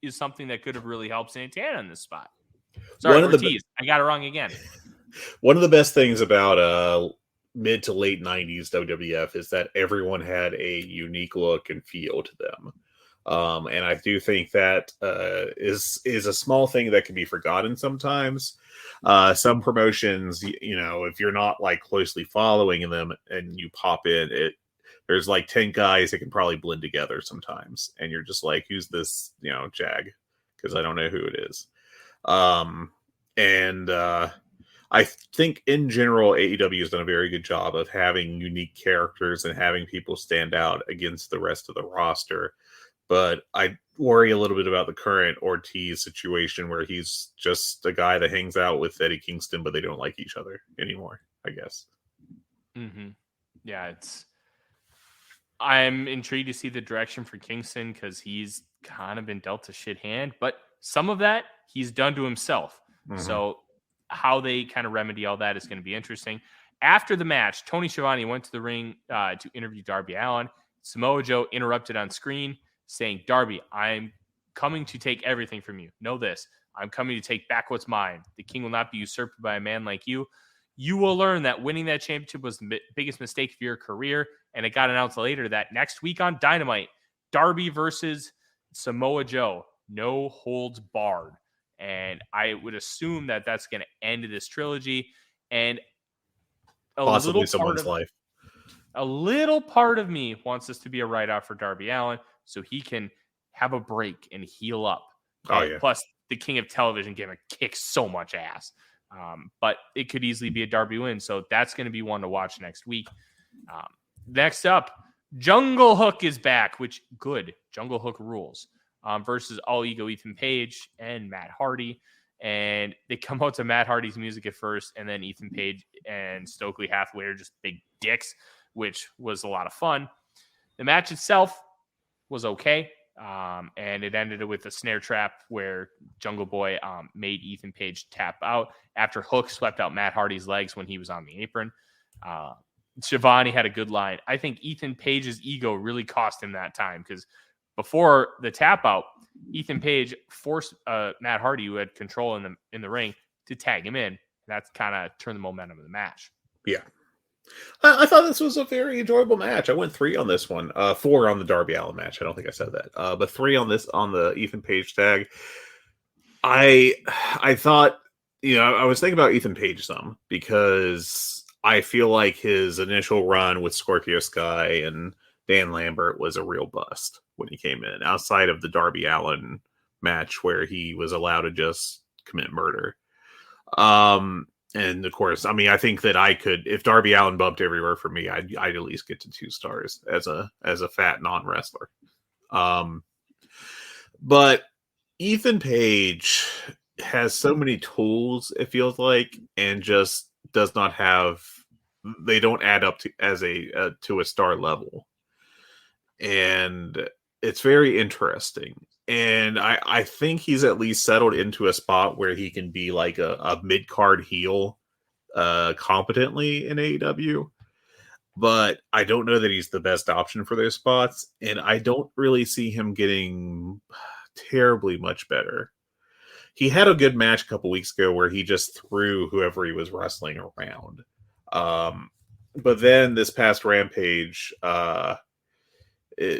is something that could have really helped Santana in this spot. Sorry, Ortiz. I got it wrong again. One of the best things about mid to late 90s WWF is that everyone had a unique look and feel to them. And I do think that is a small thing that can be forgotten sometimes. Some promotions, if you're not like closely following them and you pop in, there's like 10 guys that can probably blend together sometimes. And you're just like, who's this, Jag? Because I don't know who it is. I think in general, AEW has done a very good job of having unique characters and having people stand out against the rest of the roster. But I worry a little bit about the current Ortiz situation where he's just a guy that hangs out with Eddie Kingston, but they don't like each other anymore, I guess. Mm-hmm. Yeah, I'm intrigued to see the direction for Kingston because he's kind of been dealt a shit hand, but some of that he's done to himself. Mm-hmm. So how they kind of remedy all that is going to be interesting. After the match, Tony Schiavone went to the ring to interview Darby Allin. Samoa Joe interrupted on screen saying, Darby, I'm coming to take everything from you. Know this. I'm coming to take back what's mine. The king will not be usurped by a man like you. You will learn that winning that championship was the biggest mistake of your career. And it got announced later that next week on Dynamite, Darby versus Samoa Joe. No holds barred. And I would assume that that's going to end this trilogy. And possibly someone's life. A little part of me wants this to be a write-off for Darby Allin so he can have a break and heal up. Oh, yeah. Plus, the King of Television gimmick kicks so much ass. But it could easily be a Darby win. So that's going to be one to watch next week. Next up, Jungle Hook is back, which good. Jungle Hook rules. Versus All Ego Ethan Page and Matt Hardy. And they come out to Matt Hardy's music at first, and then Ethan Page and Stokely Hathaway are just big dicks, which was a lot of fun. The match itself was okay. And it ended with a snare trap where Jungle Boy made Ethan Page tap out after Hook swept out Matt Hardy's legs when he was on the apron. Shivani had a good line. I think Ethan Page's ego really cost him that time because before the tap out, Ethan Page forced Matt Hardy, who had control in the ring, to tag him in. That's kind of turned the momentum of the match. Yeah. I thought this was a very enjoyable match. I went 3 on this one, 4 on the Darby Allin match. I don't think I said that, but 3 on the Ethan Page tag. I thought, I was thinking about Ethan Page some because I feel like his initial run with Scorpio Sky and Dan Lambert was a real bust when he came in, outside of the Darby Allin match where he was allowed to just commit murder. And of course, I mean, I think that I could, if Darby Allin bumped everywhere for me, I'd at least get to 2 stars as a fat non-wrestler. But Ethan Page has so many tools, it feels like, and just does not have, they don't add up to a star level. And it's very interesting. And I think he's at least settled into a spot where he can be like a mid-card heel competently in AEW. But I don't know that he's the best option for those spots. And I don't really see him getting terribly much better. He had a good match a couple weeks ago where he just threw whoever he was wrestling around. But then this past Rampage,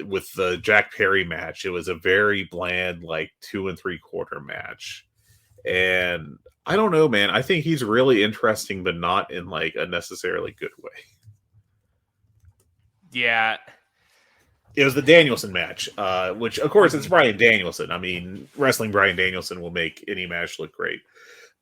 with the Jack Perry match, it was a very bland, like 2 3/4 match. And I don't know, man. I think he's really interesting, but not in like a necessarily good way. Yeah. It was the Danielson match, which of course it's Bryan Danielson. I mean, wrestling Bryan Danielson will make any match look great.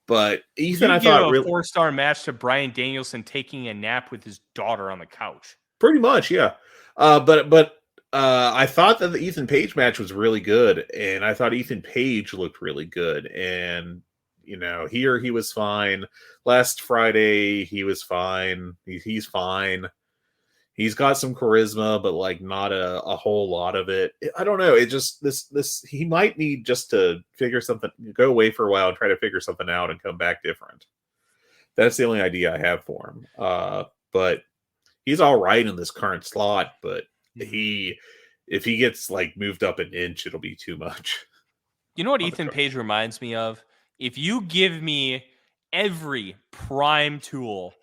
But Ethan, I thought, a 4-star match to Bryan Danielson taking a nap with his daughter on the couch. Pretty much, yeah. But I thought that the Ethan Page match was really good, and I thought Ethan Page looked really good. And here he was fine. Last Friday he was fine. He's fine. He's got some charisma, but like not a whole lot of it. I don't know. It just this he might need just to figure something, go away for a while and try to figure something out and come back different. That's the only idea I have for him. But he's all right in this current slot, but if he gets like moved up an inch, it'll be too much. You know what Ethan Page reminds me of? If you give me every prime tool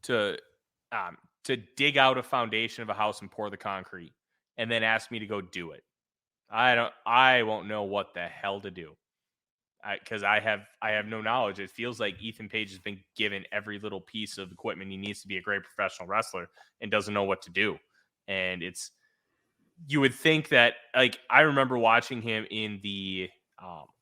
to dig out a foundation of a house and pour the concrete, and then ask me to go do it, I won't know what the hell to do, because I have no knowledge. It feels like Ethan Page has been given every little piece of equipment he needs to be a great professional wrestler and doesn't know what to do. And you would think that, like, I remember watching him in the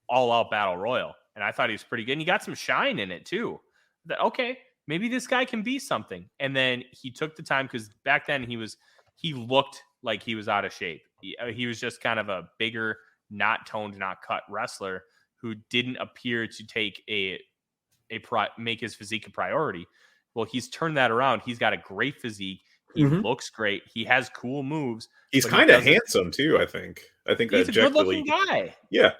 All Out Battle Royal, and I thought he was pretty good. And he got some shine in it too. That, okay, maybe this guy can be something. And then he took the time, because back then he looked like he was out of shape. He was just kind of a bigger, not toned, not cut wrestler who didn't appear to take make his physique a priority. Well, he's turned that around. He's got a great physique. He looks great. He has cool moves. He's kind of handsome too, I think. He's a good-looking guy. Yeah.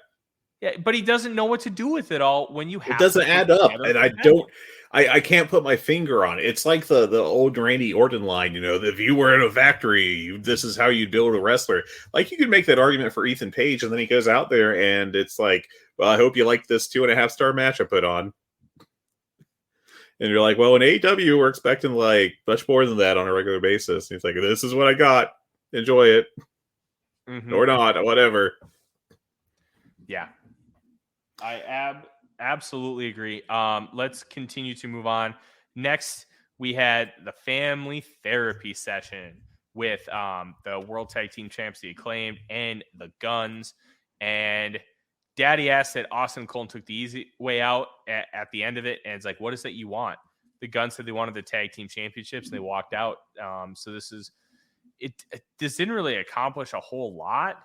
Yeah, but he doesn't know what to do with it all when you have it doesn't add up. And I can't put my finger on it. It's like the old Randy Orton line, if you were in a factory, this is how you build a wrestler. Like, you could make that argument for Ethan Page, and then he goes out there and it's like, well, I hope you like this 2.5-star match I put on. And you're like, well, in AEW, we're expecting like much more than that on a regular basis. And he's like, this is what I got. Enjoy it. Or not, whatever. Yeah. I absolutely agree. Let's continue to move on. Next, we had the family therapy session with the World Tag Team Champs, the Acclaimed, and the Guns. And Daddy asked that Austin Cole took the easy way out at the end of it. And it's like, what is that you want? The Guns said they wanted the tag team championships, and they walked out. So this didn't really accomplish a whole lot,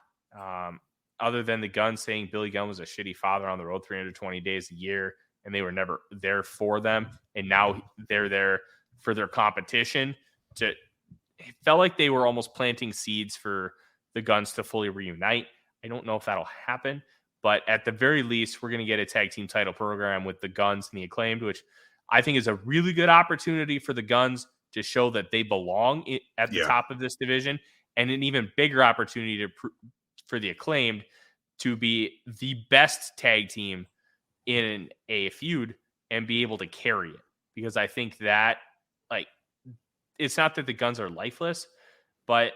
other than the Guns saying Billy Gunn was a shitty father on the road 320 days a year, and they were never there for them. And now they're there for their competition. It felt like they were almost planting seeds for the Guns to fully reunite. I don't know if that'll happen. But at the very least, we're going to get a tag team title program with the Guns and the Acclaimed, which I think is a really good opportunity for the Guns to show that they belong at the top of this division, and an even bigger opportunity for the Acclaimed to be the best tag team in a feud and be able to carry it. Because I think that, like, it's not that the Guns are lifeless, but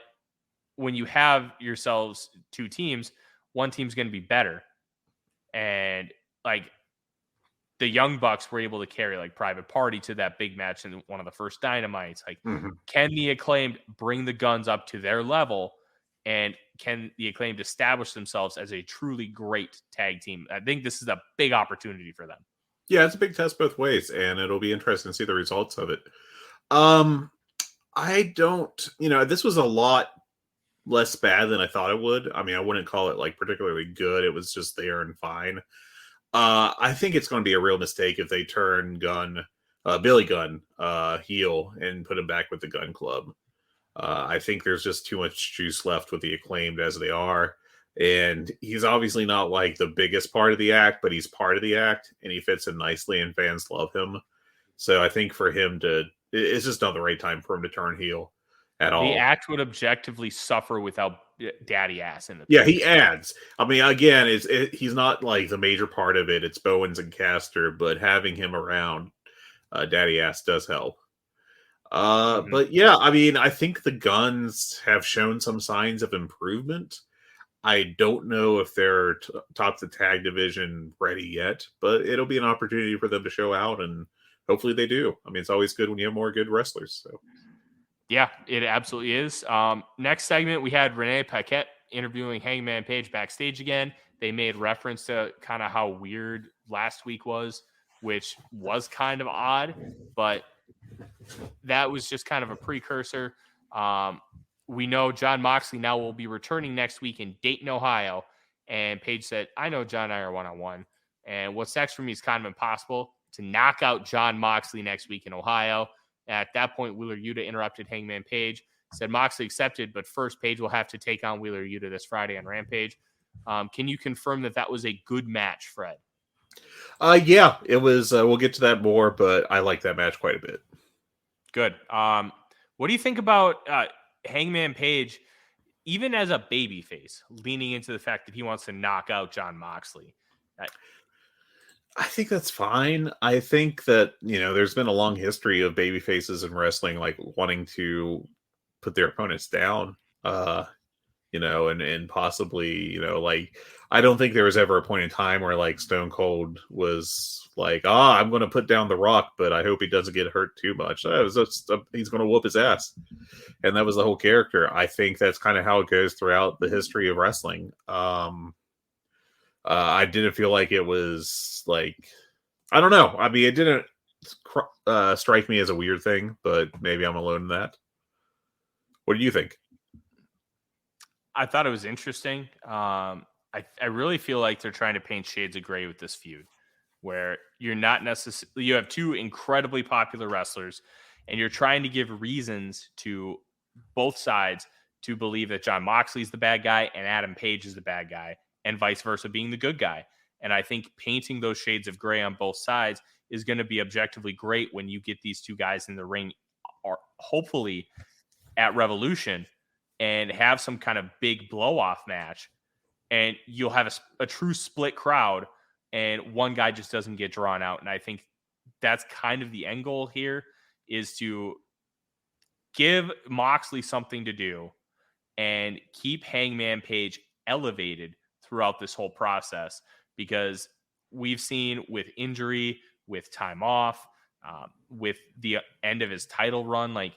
when you have yourselves two teams, one team's going to be better. And like the Young Bucks were able to carry like Private Party to that big match in one of the first Dynamites. Like, can the Acclaimed bring the Guns up to their level? And can the Acclaimed establish themselves as a truly great tag team? I think this is a big opportunity for them. Yeah, it's a big test both ways, and it'll be interesting to see the results of it. I don't, this was a lot less bad than I thought it would. I mean, I wouldn't call it like particularly good. It was just there and fine. I think it's going to be a real mistake if they turn Billy Gunn heel and put him back with the Gun Club. I think there's just too much juice left with the Acclaimed as they are. And he's obviously not like the biggest part of the act, but he's part of the act and he fits in nicely and fans love him. So I think for him it's just not the right time for him to turn heel at all. The act would objectively suffer without Daddy Ass in the Yeah, he adds. I mean, again, he's not like the major part of it. It's Bowens and Caster, but having him around, Daddy Ass does help. But yeah, I mean, I think the Guns have shown some signs of improvement. I don't know if they're top the tag division ready yet, but it'll be an opportunity for them to show out, and hopefully they do. I mean, it's always good when you have more good wrestlers. So, yeah, it absolutely is. Next segment, we had Renee Paquette interviewing Hangman Page backstage again. They made reference to kind of how weird last week was, which was kind of odd, but that was just kind of a precursor. We know Jon Moxley now will be returning next week in Dayton, Ohio. And Paige said, I know Jon and I are one-on-one. And what's next for me is kind of impossible to knock out Jon Moxley next week in Ohio. At that point, Wheeler Yuta interrupted Hangman Page, said Moxley accepted, but first Page will have to take on Wheeler Yuta this Friday on Rampage. Can you confirm that was a good match, Fred? Yeah, it was. We'll get to that more, but I like that match quite a bit. Good. What do you think about Hangman Page, even as a babyface, leaning into the fact that he wants to knock out Jon Moxley? I think that's fine. I think that, there's been a long history of babyfaces in wrestling, like wanting to put their opponents down, and possibly, like, I don't think there was ever a point in time where like Stone Cold was like, I'm going to put down The Rock, but I hope he doesn't get hurt too much. He's going to whoop his ass. And that was the whole character. I think that's kind of how it goes throughout the history of wrestling. I didn't feel like it was like, I don't know. I mean, it didn't strike me as a weird thing, but maybe I'm alone in that. What do you think? I thought it was interesting. I really feel like they're trying to paint shades of gray with this feud, where you're not necessarily, you have two incredibly popular wrestlers, and you're trying to give reasons to both sides to believe that Jon Moxley's the bad guy and Adam Page is the bad guy, and vice versa being the good guy. And I think painting those shades of gray on both sides is going to be objectively great when you get these two guys in the ring, or hopefully at Revolution, and have some kind of big blow-off match. And you'll have a true split crowd, and one guy just doesn't get drawn out. And I think that's kind of the end goal here, is to give Moxley something to do and keep Hangman Page elevated throughout this whole process. Because we've seen with injury, with time off, with the end of his title run, like,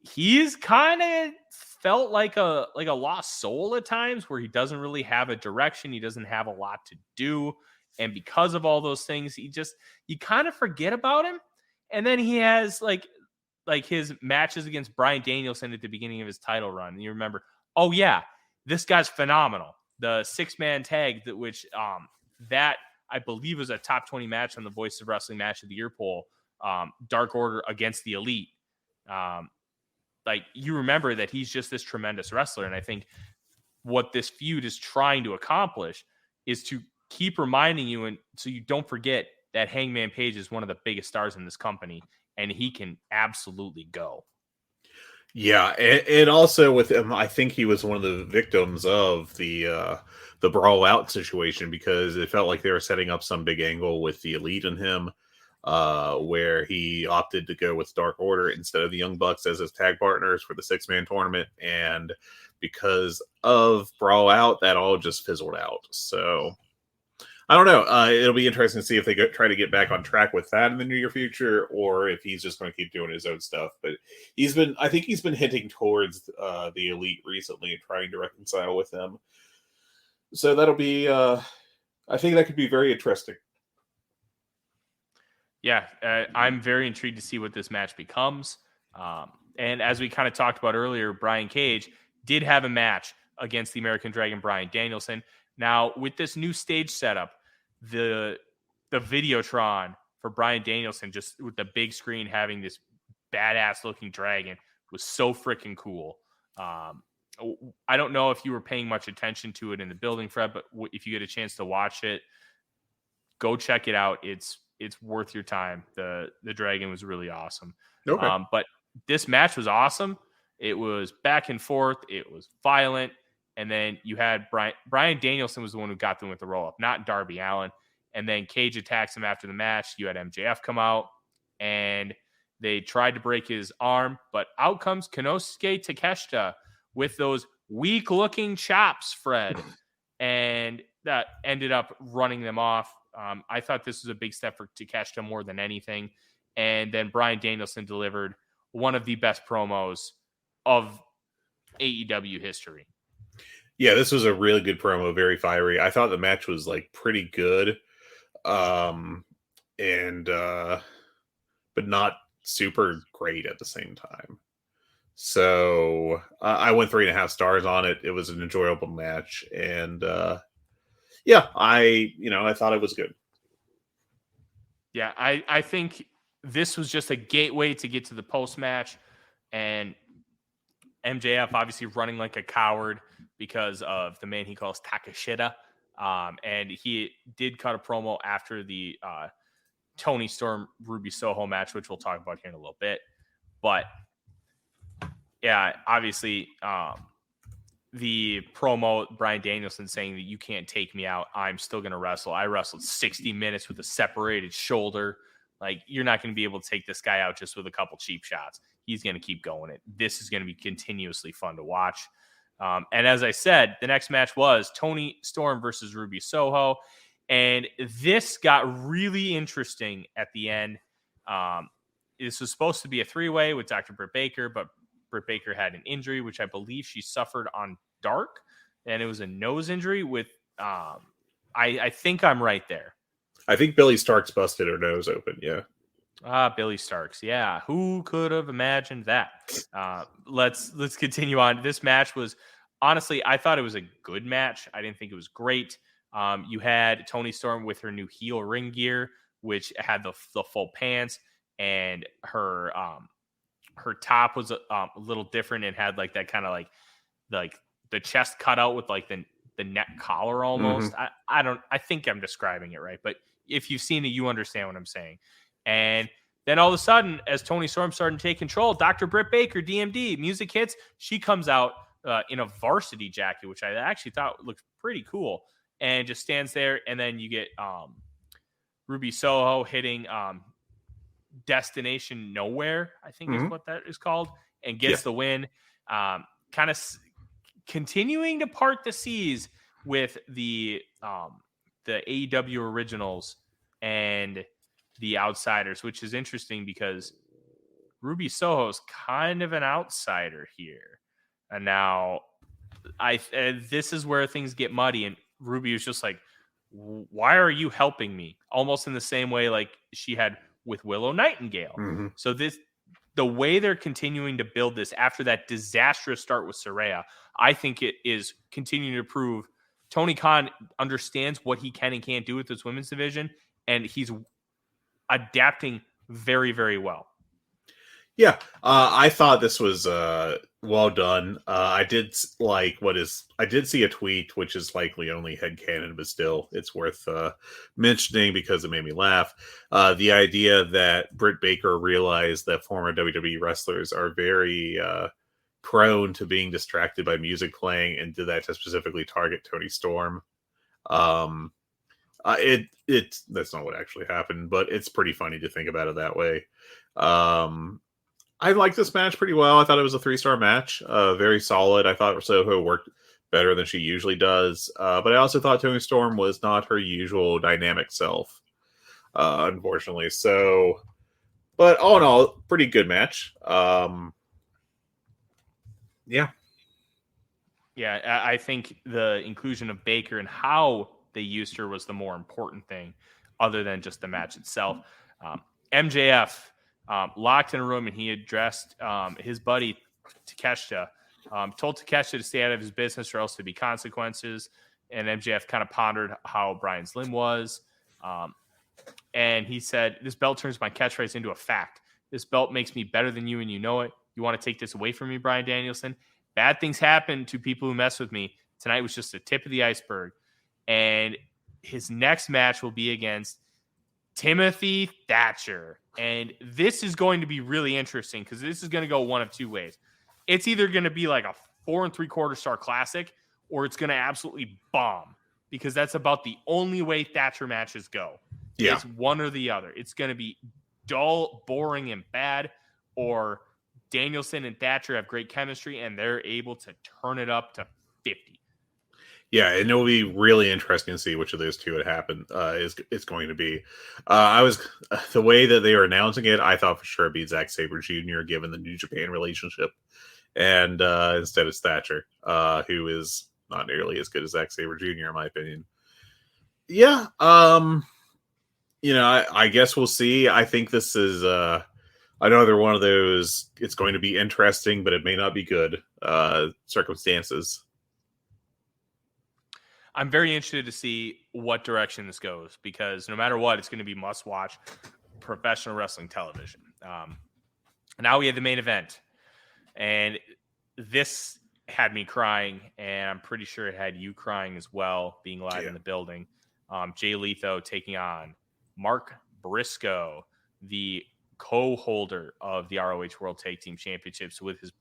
he's kind of felt like a lost soul at times, where he doesn't really have a direction. He doesn't have a lot to do. And because of all those things, you kind of forget about him. And then he has like his matches against Bryan Danielson at the beginning of his title run. And you remember, oh yeah, this guy's phenomenal. The 6-man tag that I believe was a top 20 match on the Voice of Wrestling Match of the Year poll, Dark Order against the Elite. Like, you remember that he's just this tremendous wrestler. And I think what this feud is trying to accomplish is to keep reminding you, and so you don't forget, that Hangman Page is one of the biggest stars in this company, and he can absolutely go. Yeah, and also with him, I think he was one of the victims of the brawl out situation, because it felt like they were setting up some big angle with the Elite and him, where he opted to go with Dark Order instead of the Young Bucks as his tag partners for the 6-man tournament, and because of brawl out, that all just fizzled out. So I don't know. It'll be interesting to see if they try to get back on track with that in the near future, or if he's just going to keep doing his own stuff. But I think he's been hinting towards the Elite recently and trying to reconcile with them. So that'll be, I think that could be very interesting. Yeah, I'm very intrigued to see what this match becomes. And as we kind of talked about earlier, Brian Cage did have a match against the American Dragon, Bryan Danielson. Now, with this new stage setup, the Videotron for Bryan Danielson, just with the big screen having this badass looking dragon, was so freaking cool. I don't know if you were paying much attention to it in the building, Fred, but if you get a chance to watch it, go check it out. It's worth your time. The dragon was really awesome. Okay. But this match was awesome. It was back and forth. It was violent. And then you had Bryan Danielson was the one who got them with the roll-up, not Darby Allin. And then Cage attacks him after the match. You had MJF come out, and they tried to break his arm. But out comes Konosuke Takeshita with those weak-looking chops, Fred. And that ended up running them off. I thought this was a big step for Takeshita more than anything. And then Bryan Danielson delivered one of the best promos of AEW history. Yeah, this was a really good promo, very fiery. I thought the match was like pretty good, but not super great at the same time. So I went 3.5 stars on it. It was an enjoyable match, and yeah, I thought it was good. Yeah, I think this was just a gateway to get to the post match, and MJF obviously running like a coward because of the man he calls Takeshita. And he did cut a promo after the Tony Storm Ruby Soho match, which we'll talk about here in a little bit. But yeah, obviously the promo, Bryan Danielson saying that you can't take me out. I'm still going to wrestle. I wrestled 60 minutes with a separated shoulder. Like, you're not going to be able to take this guy out just with a couple cheap shots. He's going to keep going it. This is going to be continuously fun to watch. And as I said, the next match was Tony Storm versus Ruby Soho. And this got really interesting at the end. This was supposed to be a 3-way with Dr. Britt Baker, but Britt Baker had an injury, which I believe she suffered on Dark. And it was a nose injury with, I think I'm right there. I think Billy Starks busted her nose open, yeah. Billy Starks. Yeah. Who could have imagined that? Let's continue on. This match was, honestly, I thought it was a good match. I didn't think it was great. You had Toni Storm with her new heel ring gear, which had the full pants, and her top was a little different and had like that kind of like the chest cut out with like the neck collar almost. Mm-hmm. I think I'm describing it right, but if you've seen it, you understand what I'm saying. And then all of a sudden, as Toni Storm started to take control, Dr. Britt Baker, DMD, music hits. She comes out in a varsity jacket, which I actually thought looked pretty cool, and just stands there. And then you get Ruby Soho hitting Destination Nowhere, I think is what that is called, and gets the win. Kind of continuing to part the seas with the AEW originals and the outsiders, which is interesting because Ruby Soho is kind of an outsider here. And now this is where things get muddy. And Ruby was just like, why are you helping me? Almost in the same way like she had with Willow Nightingale. Mm-hmm. So the way they're continuing to build this after that disastrous start with Saraya, I think it is continuing to prove Tony Khan understands what he can and can't do with this women's division, and he's adapting very, very well. Yeah, I thought this was Well done. I did I did see a tweet, which is likely only headcanon, but still, it's worth mentioning because it made me laugh. The idea that Britt Baker realized that former WWE wrestlers are very prone to being distracted by music playing, and did that to specifically target Tony Storm. Um, that's not what actually happened, but it's pretty funny to think about it that way. I liked this match pretty well. I thought it was a 3-star match. Very solid. I thought Soho worked better than she usually does. But I also thought Toni Storm was not her usual dynamic self, unfortunately. So, but all in all, pretty good match. Yeah. Yeah, I think the inclusion of Baker and how they used her was the more important thing, other than just the match itself. MJF locked in a room, and he addressed his buddy Takeshita, told Takeshita to stay out of his business or else there'd be consequences. And MJF kind of pondered how Brian Slim was. And he said, "This belt turns my catchphrase into a fact. This belt makes me better than you, and you know it. You want to take this away from me, Bryan Danielson? Bad things happen to people who mess with me. Tonight was just the tip of the iceberg." And his next match will be against Timothy Thatcher. And this is going to be really interesting because this is going to go one of two ways. It's either going to be like a 4 3/4 star classic, or it's going to absolutely bomb, because that's about the only way Thatcher matches go. Yeah. It's one or the other. It's going to be dull, boring, and bad, or Danielson and Thatcher have great chemistry and they're able to turn it up to 50. Yeah, and it'll be really interesting to see which of those two it happened. It's going to be. The way that they were announcing it, I thought for sure it'd be Zack Sabre Jr. given the New Japan relationship, and instead it's Thatcher, who is not nearly as good as Zack Sabre Jr. in my opinion. Yeah, I guess we'll see. I think this is another one of those. It's going to be interesting, but it may not be good circumstances. I'm very interested to see what direction this goes, because no matter what, it's going to be must-watch professional wrestling television. Now we have the main event, and this had me crying, and I'm pretty sure it had you crying as well, being live in the building. Jay Lethal taking on Mark Briscoe, the co-holder of the ROH World Tag Team Championships with his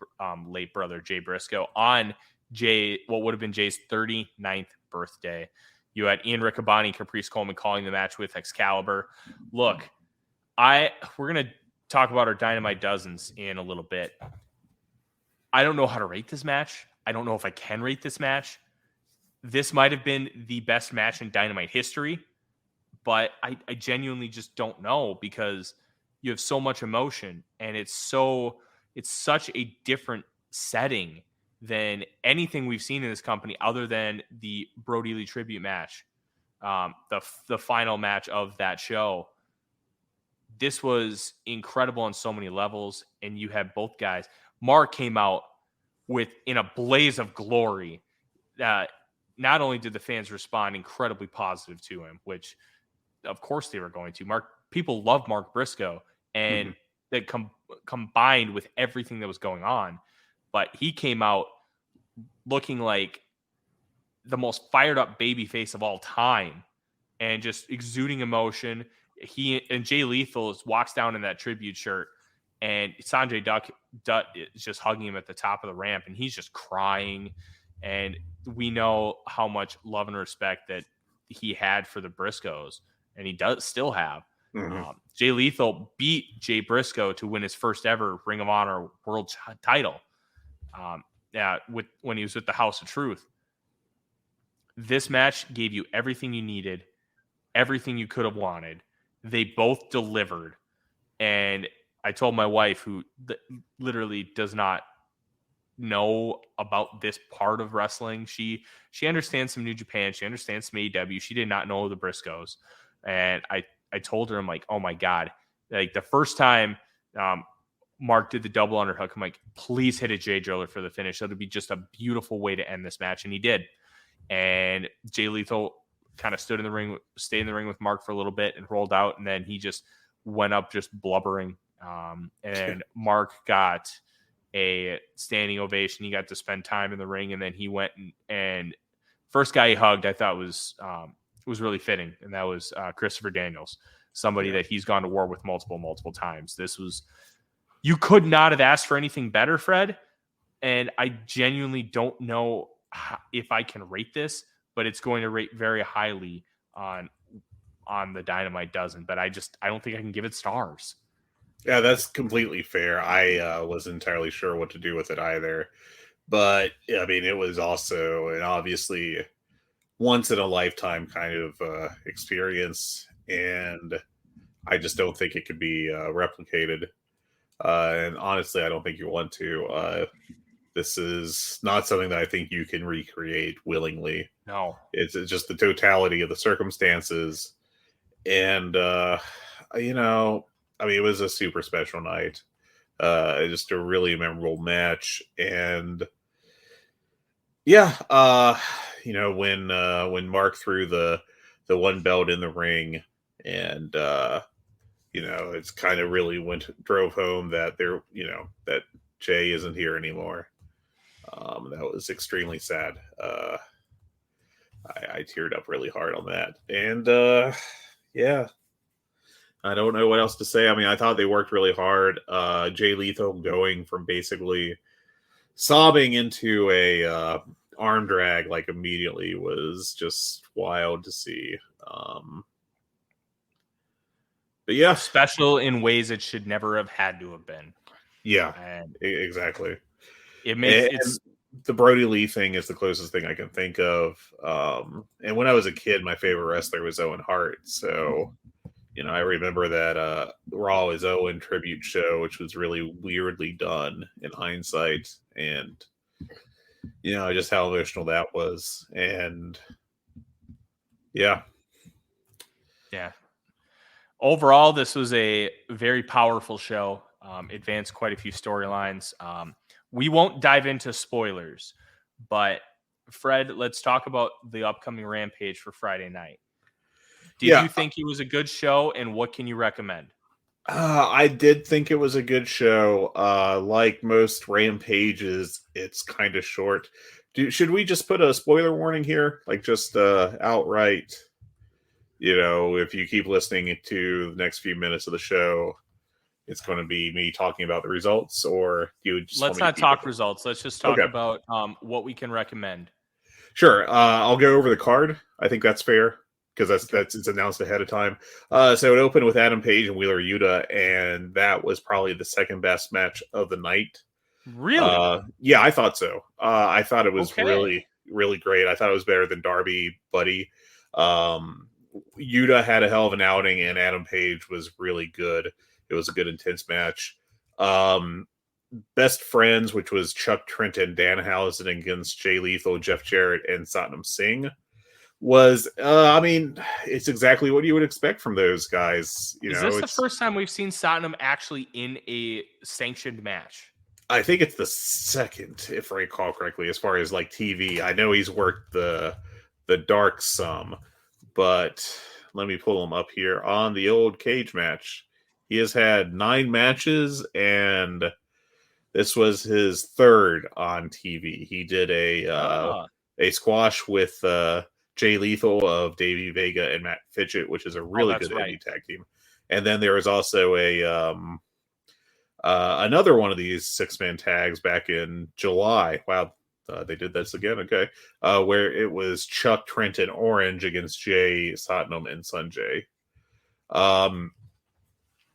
late brother, Jay Briscoe, on what would have been Jay's 39th birthday. You had Ian Riccaboni and Caprice Coleman calling the match with Excalibur. Look, we're going to talk about our Dynamite Dozens in a little bit. I don't know how to rate this match. I don't know if I can rate this match. This might have been the best match in Dynamite history, but I genuinely just don't know, because you have so much emotion, and it's such a different setting than anything we've seen in this company, other than the Brody Lee tribute match, the final match of that show. This was incredible on so many levels, and you have both guys. Mark came out in a blaze of glory. Not only did the fans respond incredibly positive to him, which of course they were going to. People love Mark Briscoe, and that combined with everything that was going on. But he came out looking like the most fired up baby face of all time, and just exuding emotion. He and Jay Lethal walks down in that tribute shirt, and Sanjay Dutt is just hugging him at the top of the ramp, and he's just crying. And we know how much love and respect that he had for the Briscoes, and he does still have. Jay Lethal beat Jay Briscoe to win his first ever Ring of Honor World title. When he was with the House of Truth. This match gave you everything you needed, everything you could have wanted. They both delivered. And I told my wife, who literally does not know about this part of wrestling, she understands some New Japan, she understands some AEW. She did not know the Briscoes. And I told her, I'm like, oh my God, like the first time Mark did the double underhook, I'm like, please hit a Jay Driller for the finish. That would be just a beautiful way to end this match. And he did. And Jay Lethal kind of stayed in the ring with Mark for a little bit and rolled out. And then he just went up just blubbering. And Mark got a standing ovation. He got to spend time in the ring, and then he went and first guy he hugged, I thought was really fitting, and that was Christopher Daniels, somebody that he's gone to war with multiple times. You could not have asked for anything better, Fred, and I genuinely don't know if I can rate this, but it's going to rate very highly on the Dynamite Dozen, but I don't think I can give it stars. Yeah, that's completely fair. I wasn't entirely sure what to do with it either. But, I mean, it was also an obviously once-in-a-lifetime kind of experience, and I just don't think it could be replicated. And honestly, I don't think you want to. This is not something that I think you can recreate willingly. No. It's just the totality of the circumstances. And, I mean, it was a super special night. Just a really memorable match. And yeah, when Mark threw the one belt in the ring, and it's kind of really drove home that that Jay isn't here anymore. That was extremely sad. I teared up really hard on that. And yeah, I don't know what else to say. I mean, I thought they worked really hard. Jay Lethal going from basically sobbing into a arm drag like immediately was just wild to see. But yeah, special in ways it should never have had to have been. Yeah, and exactly. It makes the Brody Lee thing is the closest thing I can think of. And when I was a kid, my favorite wrestler was Owen Hart. So, I remember that Raw is Owen tribute show, which was really weirdly done in hindsight. And, just how emotional that was. And yeah. Yeah. Overall, this was a very powerful show. Advanced quite a few storylines. We won't dive into spoilers, but Fred, let's talk about the upcoming Rampage for Friday night. Did you think it was a good show, and what can you recommend? I did think it was a good show. Like most Rampages, it's kind of short. Should we just put a spoiler warning here? Like just outright, if you keep listening to the next few minutes of the show, it's going to be me talking about the results, or you just let's not talk results. Let's just talk about what we can recommend. Sure. I'll go over the card. I think that's fair because it's announced ahead of time. So it opened with Adam Page and Wheeler Yuta, and that was probably the second best match of the night. Really? Yeah, I thought so. I thought it was really, really great. I thought it was better than Darby Buddy. Yuta had a hell of an outing, and Adam Page was really good. It was a good, intense match. Best friends, which was Chuck Trent and Danhausen against Jay Lethal, Jeff Jarrett, and Satnam Singh, was, it's exactly what you would expect from those guys. Is this the first time we've seen Satnam actually in a sanctioned match? I think it's the second, if I recall correctly, as far as like TV. I know he's worked the dark some, but let me pull him up here on the old cage match. He has had 9 matches, and this was his third on TV. He did a squash with Jay Lethal of Davey Vega and Matt Fitchett, which is a really good indie tag team. And then there was also another one of these 6-man tags back in July. Wow, they did this again. Okay, where it was Chuck, Trent, and Orange against Jay, Satnam, and Sanjay.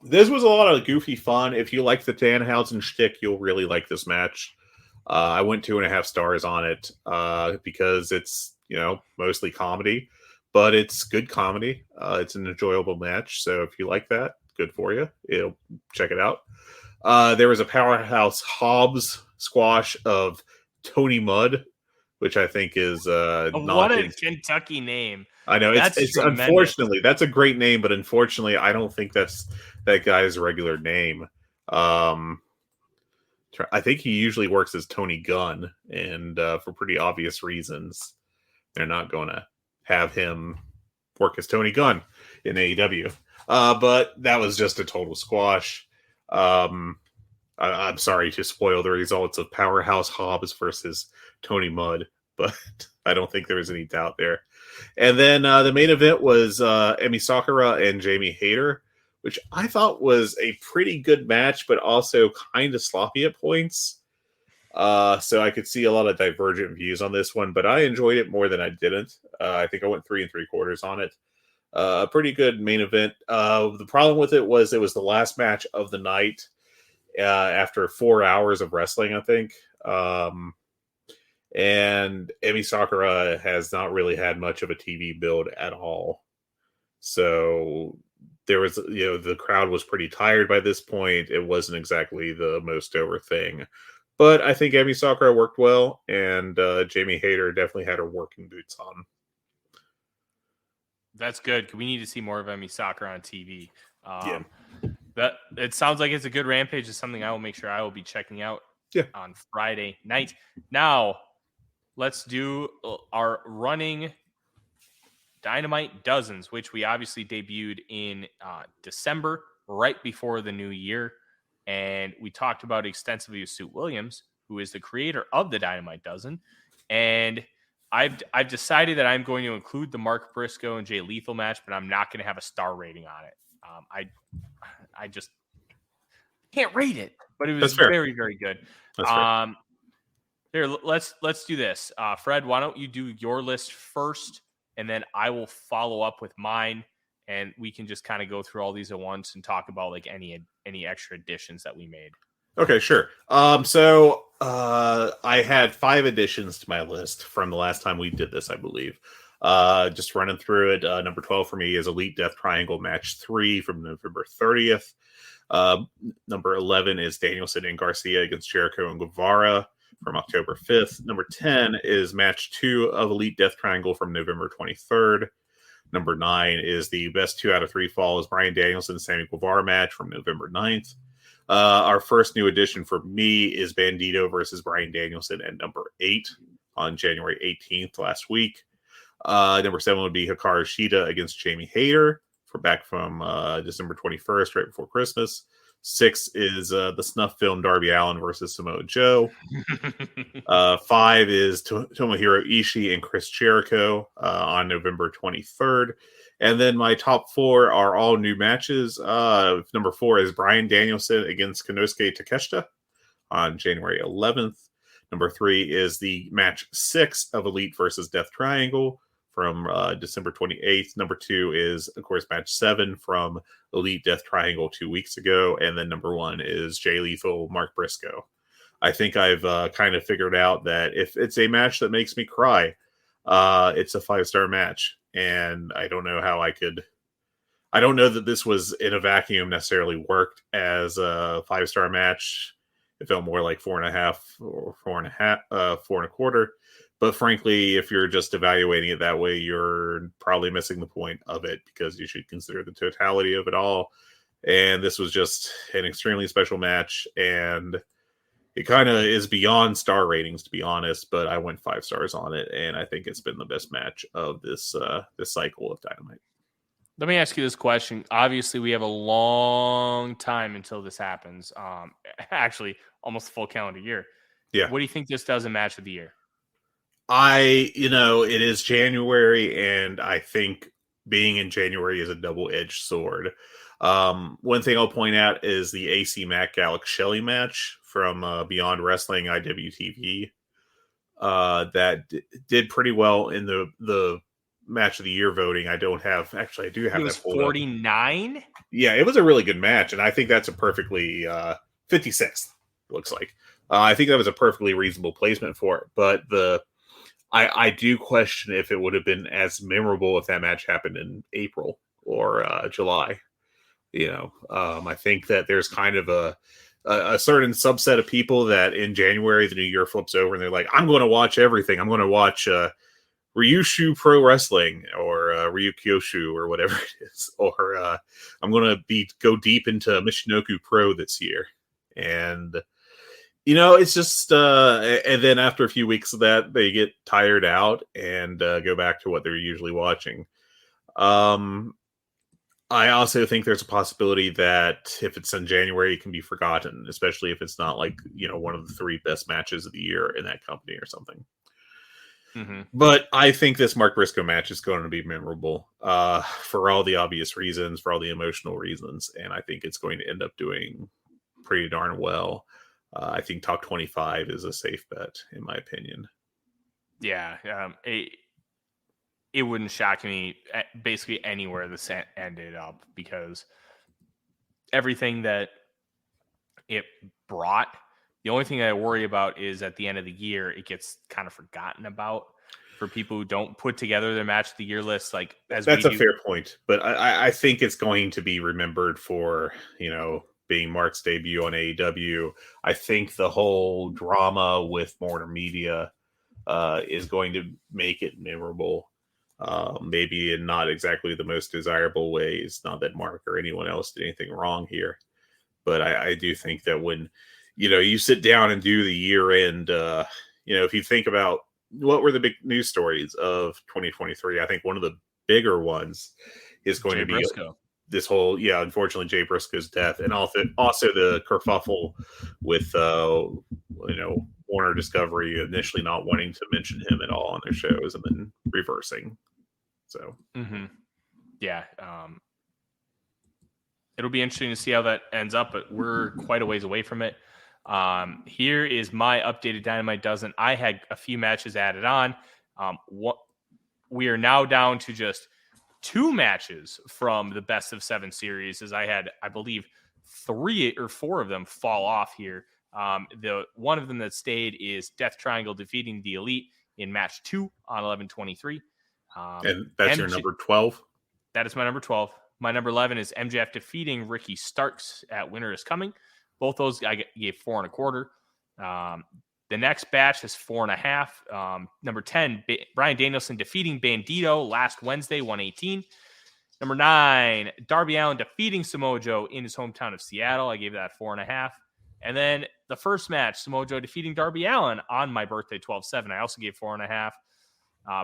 This was a lot of goofy fun. If you like the Danhausen shtick, you'll really like this match. I went 2.5 stars on it because it's, mostly comedy, but it's good comedy. It's an enjoyable match. So if you like that, good for you. Check it out. There was a Powerhouse Hobbs squash of Tony Mudd, which I think is what a Kentucky name. I know it's unfortunately that's a great name, but unfortunately I don't think that's that guy's regular name. I think he usually works as Tony Gunn, and for pretty obvious reasons, they're not going to have him work as Tony Gunn in AEW. But that was just a total squash. I'm sorry to spoil the results of Powerhouse Hobbs versus Tony Mudd, but I don't think there was any doubt there. And then the main event was Emi Sakura and Jamie Hayter, which I thought was a pretty good match, but also kind of sloppy at points. So I could see a lot of divergent views on this one, but I enjoyed it more than I didn't. I think I went 3 3/4 on it. A pretty good main event. The problem with it was the last match of the night after 4 hours of wrestling, I think. And Emi Sakura has not really had much of a TV build at all. So there was, the crowd was pretty tired by this point. It wasn't exactly the most over thing. But I think Emi Sakura worked well, and Jamie Hayter definitely had her working boots on. That's good. We need to see more of Emi Sakura on TV. Yeah. That it sounds like it's a good Rampage. Is something I will make sure I will be checking out on Friday night. Now, let's do our running Dynamite Dozens, which we obviously debuted in December, right before the new year. And we talked about it extensively with Sue Williams, who is the creator of the Dynamite Dozen. And I've decided that I'm going to include the Mark Briscoe and Jay Lethal match, but I'm not going to have a star rating on it. I just can't rate it, but it was very, very good. Here, let's do this. Fred, why don't you do your list first, and then I will follow up with mine, and we can just kind of go through all these at once and talk about like any extra additions that we made. Okay, sure. So I had 5 additions to my list from the last time we did this, I believe. Just running through it. Number 12 for me is Elite Death Triangle Match 3 from November 30th. Number 11 is Danielson and Garcia against Jericho and Guevara from October 5th. Number 10 is Match 2 of Elite Death Triangle from November 23rd. Number 9 is the best 2 out of 3 falls Bryan Danielson Sammy Guevara match from November 9th. Our first new addition for me is Bandito versus Bryan Danielson at number 8 on January 18th last week. Number 7 would be Hikaru Shida against Jamie Hayter back from December 21st, right before Christmas. 6 is the snuff film Darby Allin versus Samoa Joe. 5 is Tomohiro Ishii and Chris Jericho on November 23rd. And then my top 4 are all new matches. Number 4 is Bryan Danielson against Konosuke Takeshita on January 11th. Number 3 is the match 6 of Elite versus Death Triangle from December 28th. Number 2 is, of course, match 7 from Elite Death Triangle 2 weeks ago. And then number 1 is Jay Lethal, Mark Briscoe. I think I've kind of figured out that if it's a match that makes me cry, it's a 5-star match. And I don't know how I don't know that this was in a vacuum necessarily worked as a 5-star match. It felt more like 4.5 or 4.25. But frankly, if you're just evaluating it that way, you're probably missing the point of it, because you should consider the totality of it all. And this was just an extremely special match, and it kind of is beyond star ratings, to be honest, but I went 5 stars on it, and I think it's been the best match of this cycle of Dynamite. Let me ask you this question. Obviously, we have a long time until this happens. Actually, almost a full calendar year. Yeah. What do you think this does in match of the year? It is January, and I think being in January is a double-edged sword. One thing I'll point out is the AC Mack Alex Shelley match from Beyond Wrestling IWTV. That did pretty well in the match of the year voting. I do have it was 49. Yeah, it was a really good match, and I think that's a perfectly 56th. Looks like I think that was a perfectly reasonable placement for it, but I do question if it would have been as memorable if that match happened in April or July. I think that there's kind of a certain subset of people that in January the new year flips over and they're like, I'm going to watch everything. I'm going to watch Ryushu Pro Wrestling or Ryukyoshu or whatever it is, or I'm going to go deep into Michinoku Pro this year. And it's just, and then after a few weeks of that, they get tired out and go back to what they're usually watching. I also think there's a possibility that if it's in January, it can be forgotten, especially if it's not like, one of the 3 best matches of the year in that company or something. Mm-hmm. But I think this Mark Briscoe match is going to be memorable for all the obvious reasons, for all the emotional reasons. And I think it's going to end up doing pretty darn well. I think top 25 is a safe bet, in my opinion. Yeah. It wouldn't shock me basically anywhere this ended up, because everything that it brought, the only thing I worry about is at the end of the year, it gets kind of forgotten about for people who don't put together their match of the year list. Like, as That's a do. fair point, but I think it's going to be remembered for, being Mark's debut on AEW. I think the whole drama with Warner Media is going to make it memorable. Maybe in not exactly the most desirable ways. Not that Mark or anyone else did anything wrong here, but I do think that when you sit down and do the year end, if you think about what were the big news stories of 2023, I think one of the bigger ones is going Jay to be Briscoe. this whole, unfortunately, Jay Briscoe's death, and also the kerfuffle with Warner Discovery initially not wanting to mention him at all on their shows and then reversing. So, yeah, it'll be interesting to see how that ends up, but we're quite a ways away from it. Here is my updated Dynamite Dozen. I had a few matches added on. We are now down to just 2 matches from the best of 7 series, as I had, I believe, 3 or 4 of them fall off here. The one of them that stayed is Death Triangle defeating the Elite in match 2 on 11/23. And that's your number 12? That is my number 12. My number 11 is MJF defeating Ricky Starks at Winter is Coming. Both those I gave 4 1/4. The next batch is 4.5. Number 10, Bryan Danielson defeating Bandito last Wednesday, 118. Number 9, Darby Allin defeating Samoa Joe in his hometown of Seattle. I gave that 4.5. And then the first match, Samoa Joe defeating Darby Allin on my birthday, 12/7. I also gave 4.5.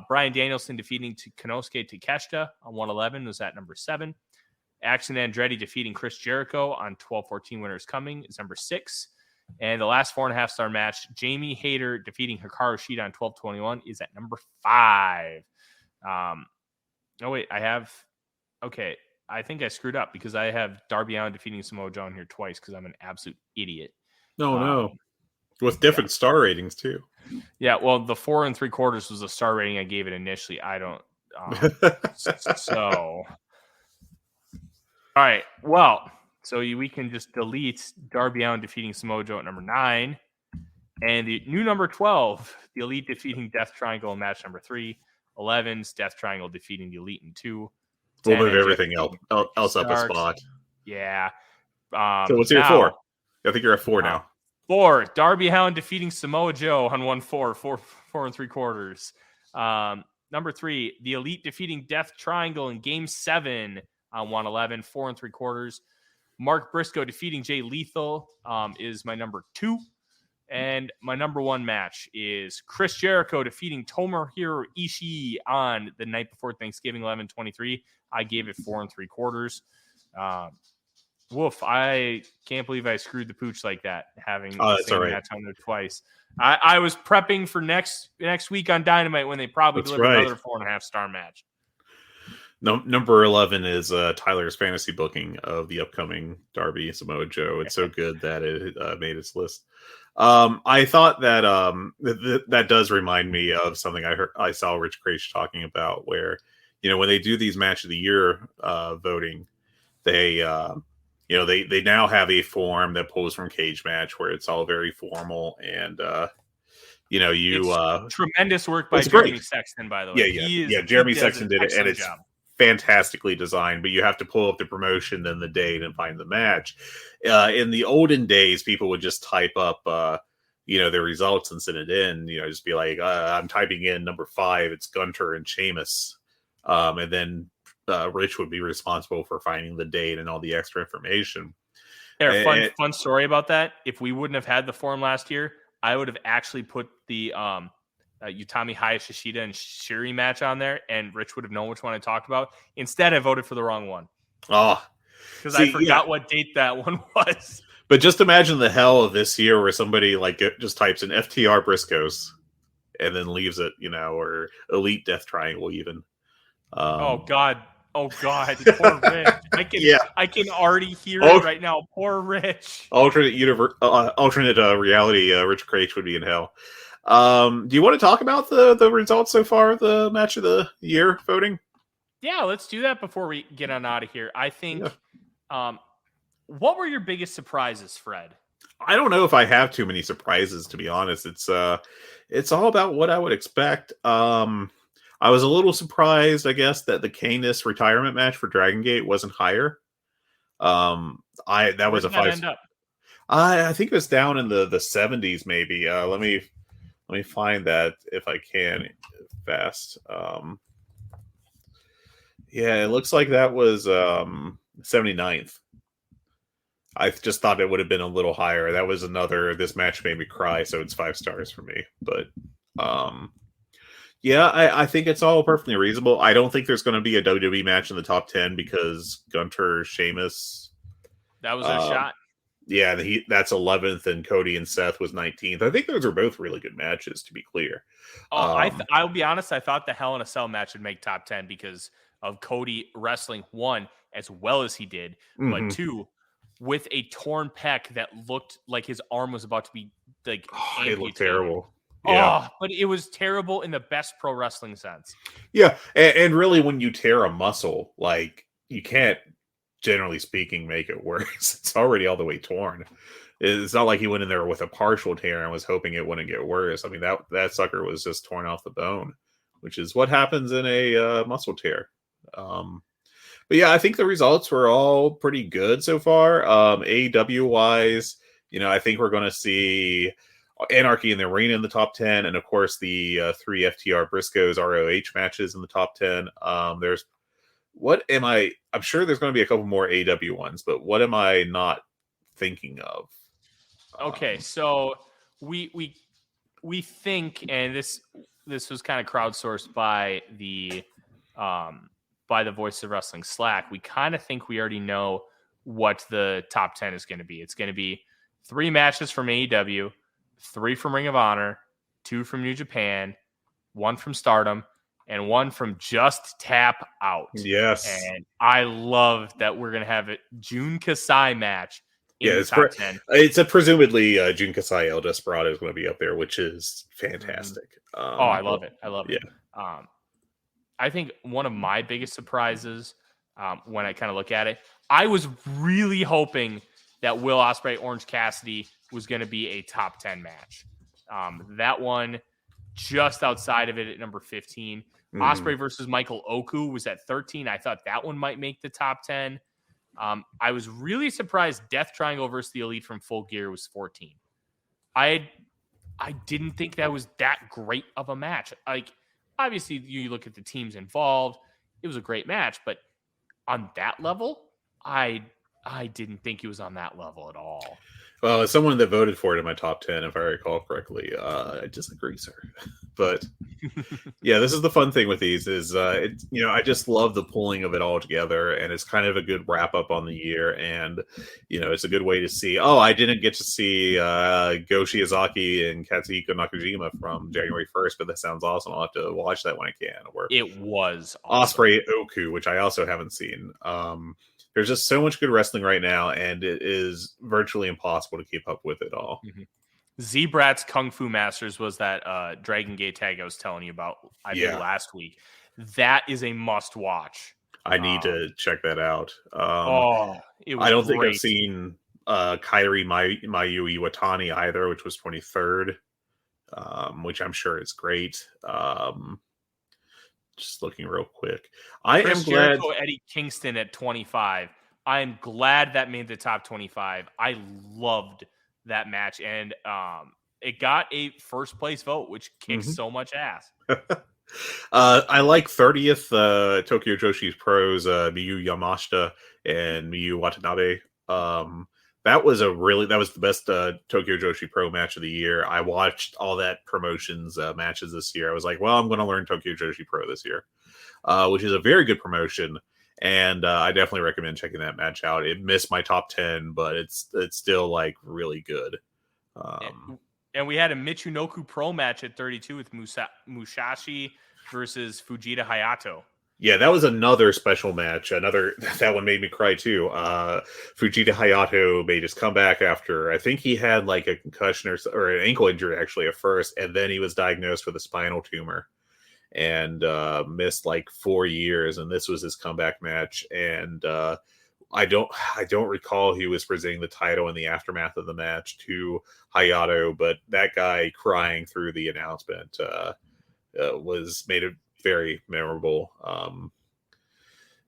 Bryan Danielson defeating Konosuke Takeshita on 111 was at number 7. Action Andretti defeating Chris Jericho on 12/14 Winter is Coming is number 6. And the last 4.5-star match, Jamie Hayter defeating Hikaru Shida on 12/21 is at number 5. Okay, I think I screwed up because I have Darby Allin defeating Samoa Joe here twice because I'm an absolute idiot. No. With different star ratings too. Yeah, well, the 4 3/4 was the star rating I gave it initially. I don't. So, all right. Well, so we can just delete Darby Allin defeating Samoa Joe at number 9, and the new number 12, the Elite defeating Death Triangle in match number 3. 11's Death Triangle defeating the Elite in 2. We'll move everything else up a spot. Yeah. So what's your 4? I think you're at 4 now. 4, Darby Allin defeating Samoa Joe on 1/4, 4 3/4. Number 3, the Elite defeating Death Triangle in Game 7 on 111, 4 3/4. Mark Briscoe defeating Jay Lethal is my number 2. And my number 1 match is Chris Jericho defeating Tomohiro Ishii on the night before Thanksgiving, 11/23. I gave it 4 3/4. Woof, I can't believe I screwed the pooch like that, having the same match on there twice. I was prepping for next week on Dynamite when they probably deliver another 4.5-star match. No, number 11 is Tyler's fantasy booking of the upcoming Darby Samoa Joe. It's so good that it made its list. I thought that that does remind me of something I saw Rich Craich talking about, where when they do these match of the year voting, they they now have a form that pulls from Cage Match where it's all very formal and it's tremendous work by Jeremy Sexton, by the way. Jeremy Sexton did it, and it's fantastically designed, but you have to pull up the promotion, then the date, and find the match. In the olden days, people would just type up their results and send it in, just be like, I'm typing in number 5, it's Gunter and Sheamus, and then Rich would be responsible for finding the date and all the extra information. Fun story about that. If we wouldn't have had the form last year, I would have actually put the Utami Hayashishida and Shiri match on there, and Rich would have known which one I talked about. Instead, I voted for the wrong one. Oh, because I forgot what date that one was. But just imagine the hell of this year where somebody like just types in FTR Briscoes and then leaves it, or Elite Death Triangle even. Oh God, poor Rich. I can already hear it right now. Poor Rich. Alternate reality. Rich Craich would be in hell. Do you want to talk about the results so far of the match of the year voting? Yeah, let's do that before we get on out of here. I think. What were your biggest surprises, Fred? I don't know if I have too many surprises, to be honest. It's all about what I would expect. I was a little surprised, I guess, that the Canis retirement match for Dragon Gate wasn't higher. That was a 5. End up? I think it was down in the 70s, maybe. Let me find that if I can fast. Yeah, it looks like that was 79th. I just thought it would have been a little higher. That was another, this match made me cry, so it's 5 stars for me. But yeah, I think it's all perfectly reasonable. I don't think there's going to be a WWE match in the top 10 because Gunter, Sheamus. That was their shot. Yeah, that's 11th, and Cody and Seth was 19th. I think those are both really good matches, to be clear. I'll be honest. I thought the Hell in a Cell match would make top 10 because of Cody wrestling, one, as well as he did, but two, with a torn pec that looked like his arm was about to be like it looked terrible. Yeah. But it was terrible in the best pro wrestling sense. Yeah, and really, when you tear a muscle, like, you can't, generally speaking, make it worse. It's already all the way torn. It's not like he went in there with a partial tear and was hoping it wouldn't get worse. I mean, that sucker was just torn off the bone, which is what happens in a muscle tear. But yeah, I think the results were all pretty good so far. AEW wise, I think we're going to see Anarchy in the Arena in the top 10, and of course the 3 FTR Briscoes ROH matches in the top 10. I'm sure there's going to be a couple more AEW ones, but what am I not thinking of? Okay, so we think, and this was kind of crowdsourced by the Voice of Wrestling Slack. We kind of think we already know what the top 10 is going to be. It's going to be 3 matches from AEW, 3 from Ring of Honor, 2 from New Japan, 1 from Stardom, and 1 from Just Tap Out. Yes. And I love that we're going to have a Jun Kasai match in the top 10. It's a presumably Jun Kasai El Desperado is going to be up there, which is fantastic. I love it. I love it. Yeah. I think one of my biggest surprises when I kind of look at it, I was really hoping that Will Ospreay Orange Cassidy was going to be a top 10 match. That one just outside of it at number 15. Ospreay versus Michael Oku was at 13. I thought that one might make the top 10. I was really surprised Death Triangle versus the Elite from Full Gear was 14. I didn't think that was that great of a match. Like, obviously, you look at the teams involved. It was a great match, but on that level, I didn't think he was on that level at all. Well, as someone that voted for it in my top 10, if I recall correctly, I disagree, sir. But yeah, this is the fun thing with these is, I just love the pulling of it all together, and it's kind of a good wrap up on the year. And, it's a good way to see, I didn't get to see Go Shiozaki and Katsuhiko Nakajima from January 1st, but that sounds awesome. I'll have to watch that when I can. Or it was awesome. Ospreay Oku, which I also haven't seen. There's just so much good wrestling right now, and it is virtually impossible to keep up with it all. Z-Brat's Kung Fu Masters was that Dragon Gate tag I was telling you about, I think, last week. That is a must-watch. I need to check that out. It was I don't great. think I've seen Kairi Mayu Iwatani either, which was 23rd, which I'm sure is great. Just looking real quick. Chris Jericho, Eddie Kingston at 25. I am glad that made the top 25. I loved that match, and it got a first place vote, which kicks so much ass. I like 30th Tokyo Joshi Pros, Miyu Yamashita and Miyu Watanabe. That was the best Tokyo Joshi Pro match of the year. I watched all that promotions matches this year. I was like, well, I'm going to learn Tokyo Joshi Pro this year, which is a very good promotion. And I definitely recommend checking that match out. It missed my top 10, but it's still like really good. And we had a Michinoku Pro match at 32 with Musashi versus Fujita Hayato. Yeah, that was another special match. That one made me cry too. Fujita Hayato made his comeback after, I think he had like a concussion or an ankle injury actually at first, and then he was diagnosed with a spinal tumor and missed like 4 years. And this was his comeback match. And I don't recall he was presenting the title in the aftermath of the match to Hayato, but that guy crying through the announcement was made it very memorable.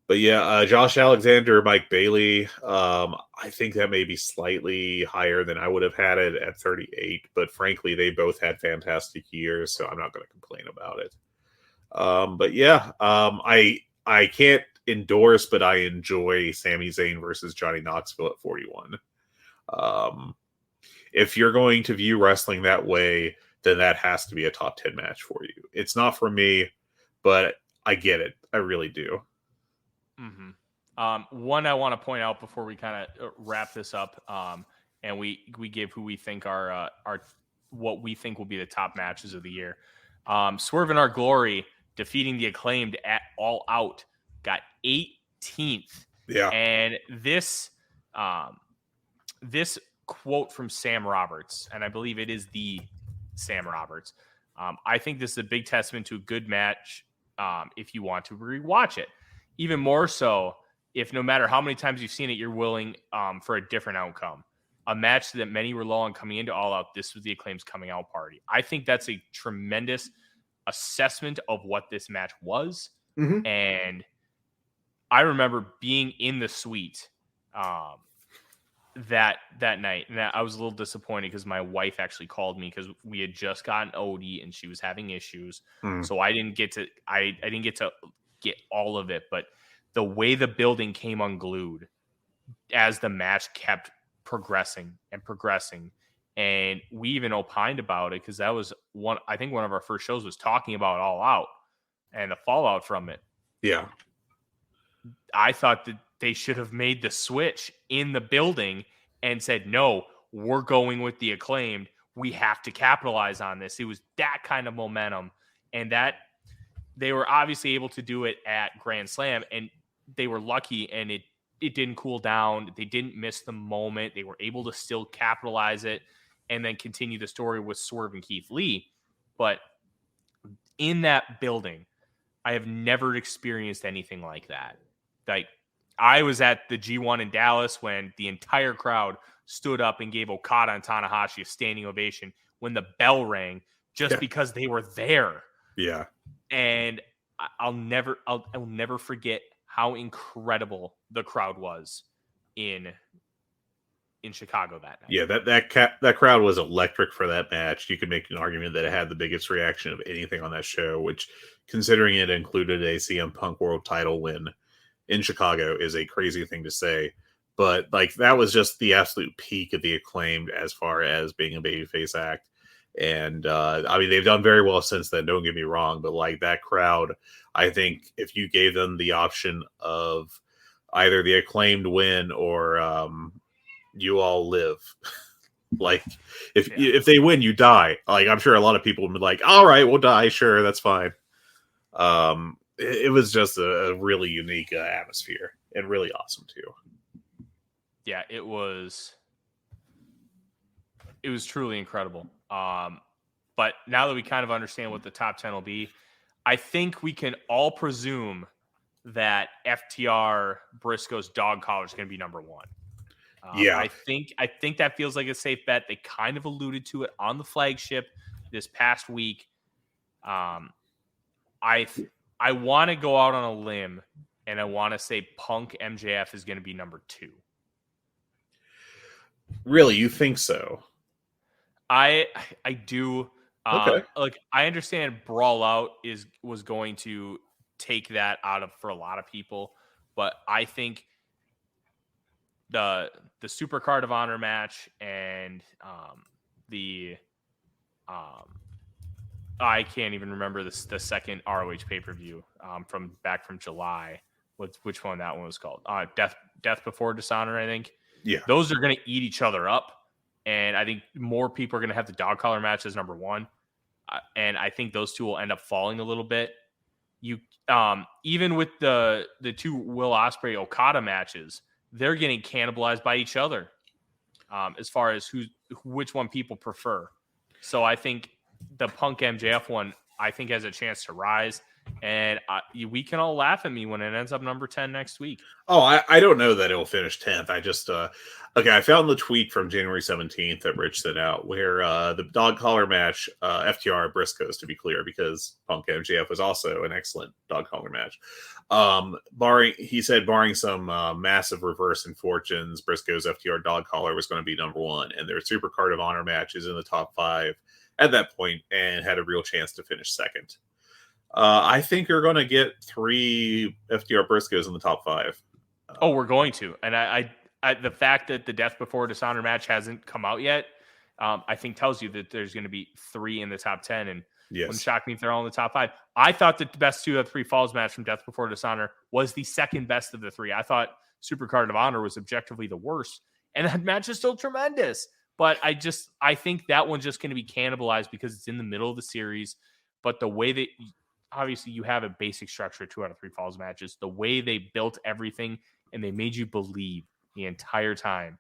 But yeah, Josh Alexander, Mike Bailey, I think that may be slightly higher than I would have had it at 38, but frankly, they both had fantastic years, so I'm not going to complain about it. But yeah, I can't endorse, but I enjoy Sami Zayn versus Johnny Knoxville at 41. If you're going to view wrestling that way, then that has to be a top 10 match for you. It's not for me, but I get it. I really do. Mm-hmm. One I want to point out before we kind of wrap this up, and we give who we think are what we think will be the top matches of the year. Swerve in Our Glory defeating the Acclaimed at All Out got 18th. Yeah. And this quote from Sam Roberts, and I believe it is the Sam Roberts. I think this is a big testament to a good match. If you want to rewatch it, even more so if no matter how many times you've seen it, you're willing for a different outcome. A match that many were low on coming into All Out. This was the Acclaim's coming out party. I think that's a tremendous assessment of what this match was. Mm-hmm. And I remember being in the suite that night, and I was a little disappointed because my wife actually called me because we had just gotten OD and she was having issues. So I didn't get to get all of it, but the way the building came unglued as the match kept progressing, and we even opined about it because that was one of our first shows was talking about All Out and the fallout from it. Yeah. I thought that they should have made the switch in the building and said, no, we're going with the Acclaimed. We have to capitalize on this. It was that kind of momentum, and that they were obviously able to do it at Grand Slam, and they were lucky, and it didn't cool down. They didn't miss the moment. They were able to still capitalize it and then continue the story with Swerve and Keith Lee. But in that building, I have never experienced anything like that. Like, I was at the G1 in Dallas when the entire crowd stood up and gave Okada and Tanahashi a standing ovation when the bell rang just because they were there. Yeah. And I'll never forget how incredible the crowd was in Chicago that night. Yeah, that crowd was electric for that match. You could make an argument that it had the biggest reaction of anything on that show, which, considering it included a CM Punk World Title win in Chicago, is a crazy thing to say. But like, that was just the absolute peak of the Acclaimed as far as being a babyface act. And I mean, they've done very well since then, don't get me wrong, but like, that crowd, I think if you gave them the option of either the Acclaimed win or you all live, like, if they win, you die. Like, I'm sure a lot of people would be like, all right, we'll die, sure, that's fine. It was just a really unique atmosphere and really awesome too. Yeah, it was truly incredible. But now that we kind of understand what the top 10 will be, I think we can all presume that FTR Briscoe's dog collar is going to be number one. I think that feels like a safe bet. They kind of alluded to it on the flagship this past week. I want to go out on a limb, and I want to say Punk MJF is going to be number 2. Really, you think so? I do. Okay. Like, I understand Brawl Out was going to take that out of for a lot of people, but I think the Super Card of Honor match and I can't even remember the second ROH pay-per-view from July. which one that one was called? Death Before Dishonor, I think. Yeah. Those are going to eat each other up. And I think more people are going to have the dog collar match as number one. And I think those two will end up falling a little bit. You even with the two Will Ospreay Okada matches, they're getting cannibalized by each other as far as which one people prefer. So I think the Punk MJF one, I think, has a chance to rise. And we can all laugh at me when it ends up number 10 next week. Oh, I don't know that it'll finish 10th. I just, okay, I found the tweet from January 17th that Rich sent out where the dog collar match, FTR Briscoes, to be clear, because Punk MJF was also an excellent dog collar match. He said, barring some massive reverse in fortunes, Briscoes FTR dog collar was going to be number one. And their Super Card of Honor match is in the top 5 at that point and had a real chance to finish second. I think you're going to get 3 FTR Briscoes in the top 5. We're going to. And I the fact that the Death Before Dishonor match hasn't come out yet, I think tells you that there's going to be 3 in the top 10. And wouldn't shock me if they're all in the top 5. I thought that the best 2 out of 3 falls match from Death Before Dishonor was the second best of the 3. I thought Super Card of Honor was objectively the worst. And that match is still tremendous. But I think that one's just going to be cannibalized because it's in the middle of the series. But the way that obviously you have a basic structure of 2 out of 3 falls matches, the way they built everything and they made you believe the entire time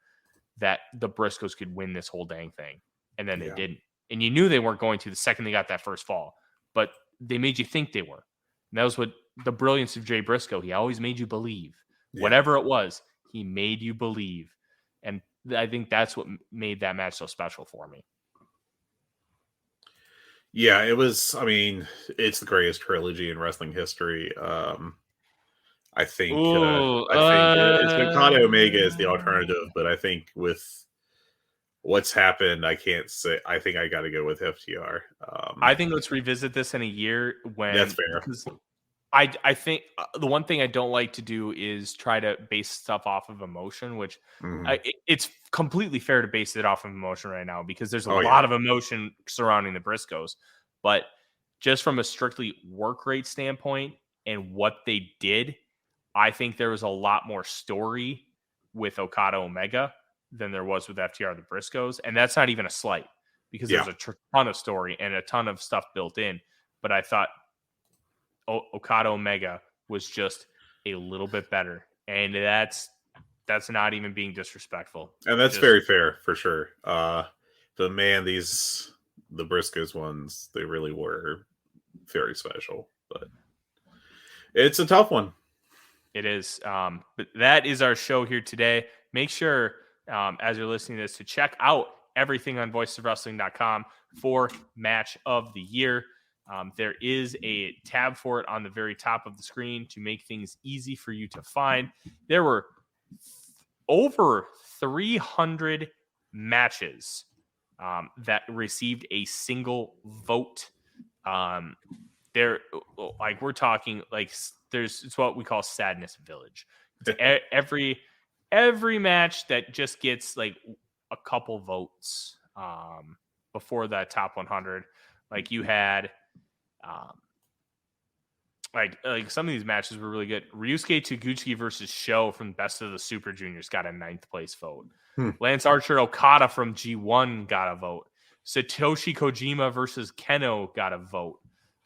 that the Briscoes could win this whole dang thing. And then they didn't. And you knew they weren't going to the second they got that first fall, but they made you think they were. And that was what the brilliance of Jay Briscoe. He always made you believe. Whatever it was, he made you believe. And I think that's what made that match so special for me. Yeah, it was. I mean, it's the greatest trilogy in wrestling history. I think it's Okada Omega is the alternative, but I think with what's happened, I can't say. I think I got to go with FTR. I think let's revisit this in a year when that's fair. I think the one thing I don't like to do is try to base stuff off of emotion, which it's completely fair to base it off of emotion right now because there's a lot of emotion surrounding the Briscoes. But just from a strictly work rate standpoint and what they did, I think there was a lot more story with Okada Omega than there was with FTR the Briscoes. And that's not even a slight because there's a ton of story and a ton of stuff built in. But I thought Okada Omega was just a little bit better. And that's not even being disrespectful. And that's very fair for sure. The Briscoes ones, they really were very special, but it's a tough one. It is. But that is our show here today. Make sure, as you're listening to this, to check out everything on voicesofwrestling.com for Match of the Year. There is a tab for it on the very top of the screen to make things easy for you to find. There were over 300 matches that received a single vote. We're talking like it's what we call Sadness Village. Every match that just gets like a couple votes before that top 100. Like you had like some of these matches were really good. Ryusuke Taguchi versus Sho from Best of the Super Juniors got a 9th place vote. Lance Archer Okada from G1 got a vote. Satoshi Kojima versus Keno got a vote.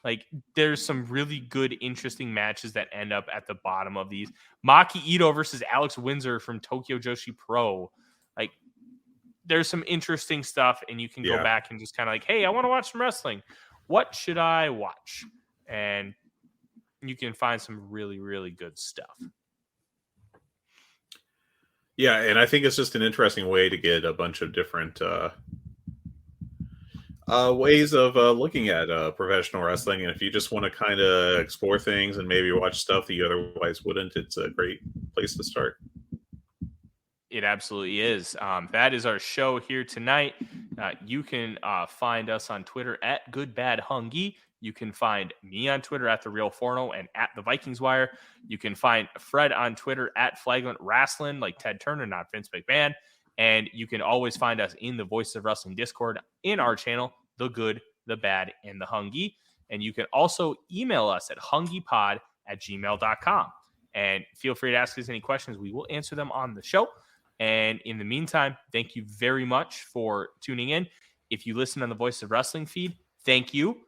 Like there's some really good, interesting matches that end up at the bottom of these. Maki Ito versus Alex Windsor from Tokyo Joshi Pro. Like there's some interesting stuff, and you can go back and just kind of like, hey, I want to watch some wrestling. What should I watch? And you can find some really, really good stuff. Yeah, and I think it's just an interesting way to get a bunch of different ways of looking at professional wrestling. And if you just want to kind of explore things and maybe watch stuff that you otherwise wouldn't, it's a great place to start. It absolutely is. That is our show here tonight. You can find us on Twitter at GoodBadHungee. You can find me on Twitter at TheRealForno and at The Vikings Wire. You can find Fred on Twitter at Flagrant Wrestling, like Ted Turner, not Vince McMahon. And you can always find us in the Voice of Wrestling Discord in our channel, The Good, The Bad, and The Hungee. And you can also email us at hungeepod@gmail.com. And feel free to ask us any questions. We will answer them on the show. And in the meantime, thank you very much for tuning in. If you listen on the Voice of Wrestling feed, thank you.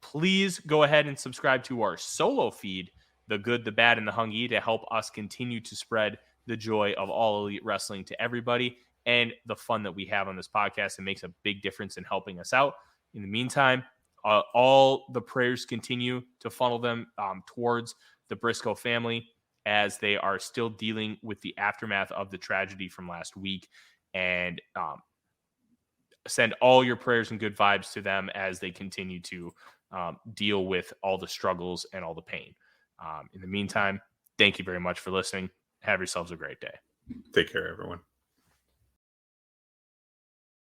Please go ahead and subscribe to our solo feed, The Good, the Bad, and the Hungee, to help us continue to spread the joy of All Elite Wrestling to everybody and the fun that we have on this podcast. It makes a big difference in helping us out. In the meantime, all the prayers continue to funnel them towards the Briscoe family as they are still dealing with the aftermath of the tragedy from last week. And send all your prayers and good vibes to them as they continue to deal with all the struggles and all the pain. In the meantime, thank you very much for listening. Have yourselves a great day. Take care, everyone.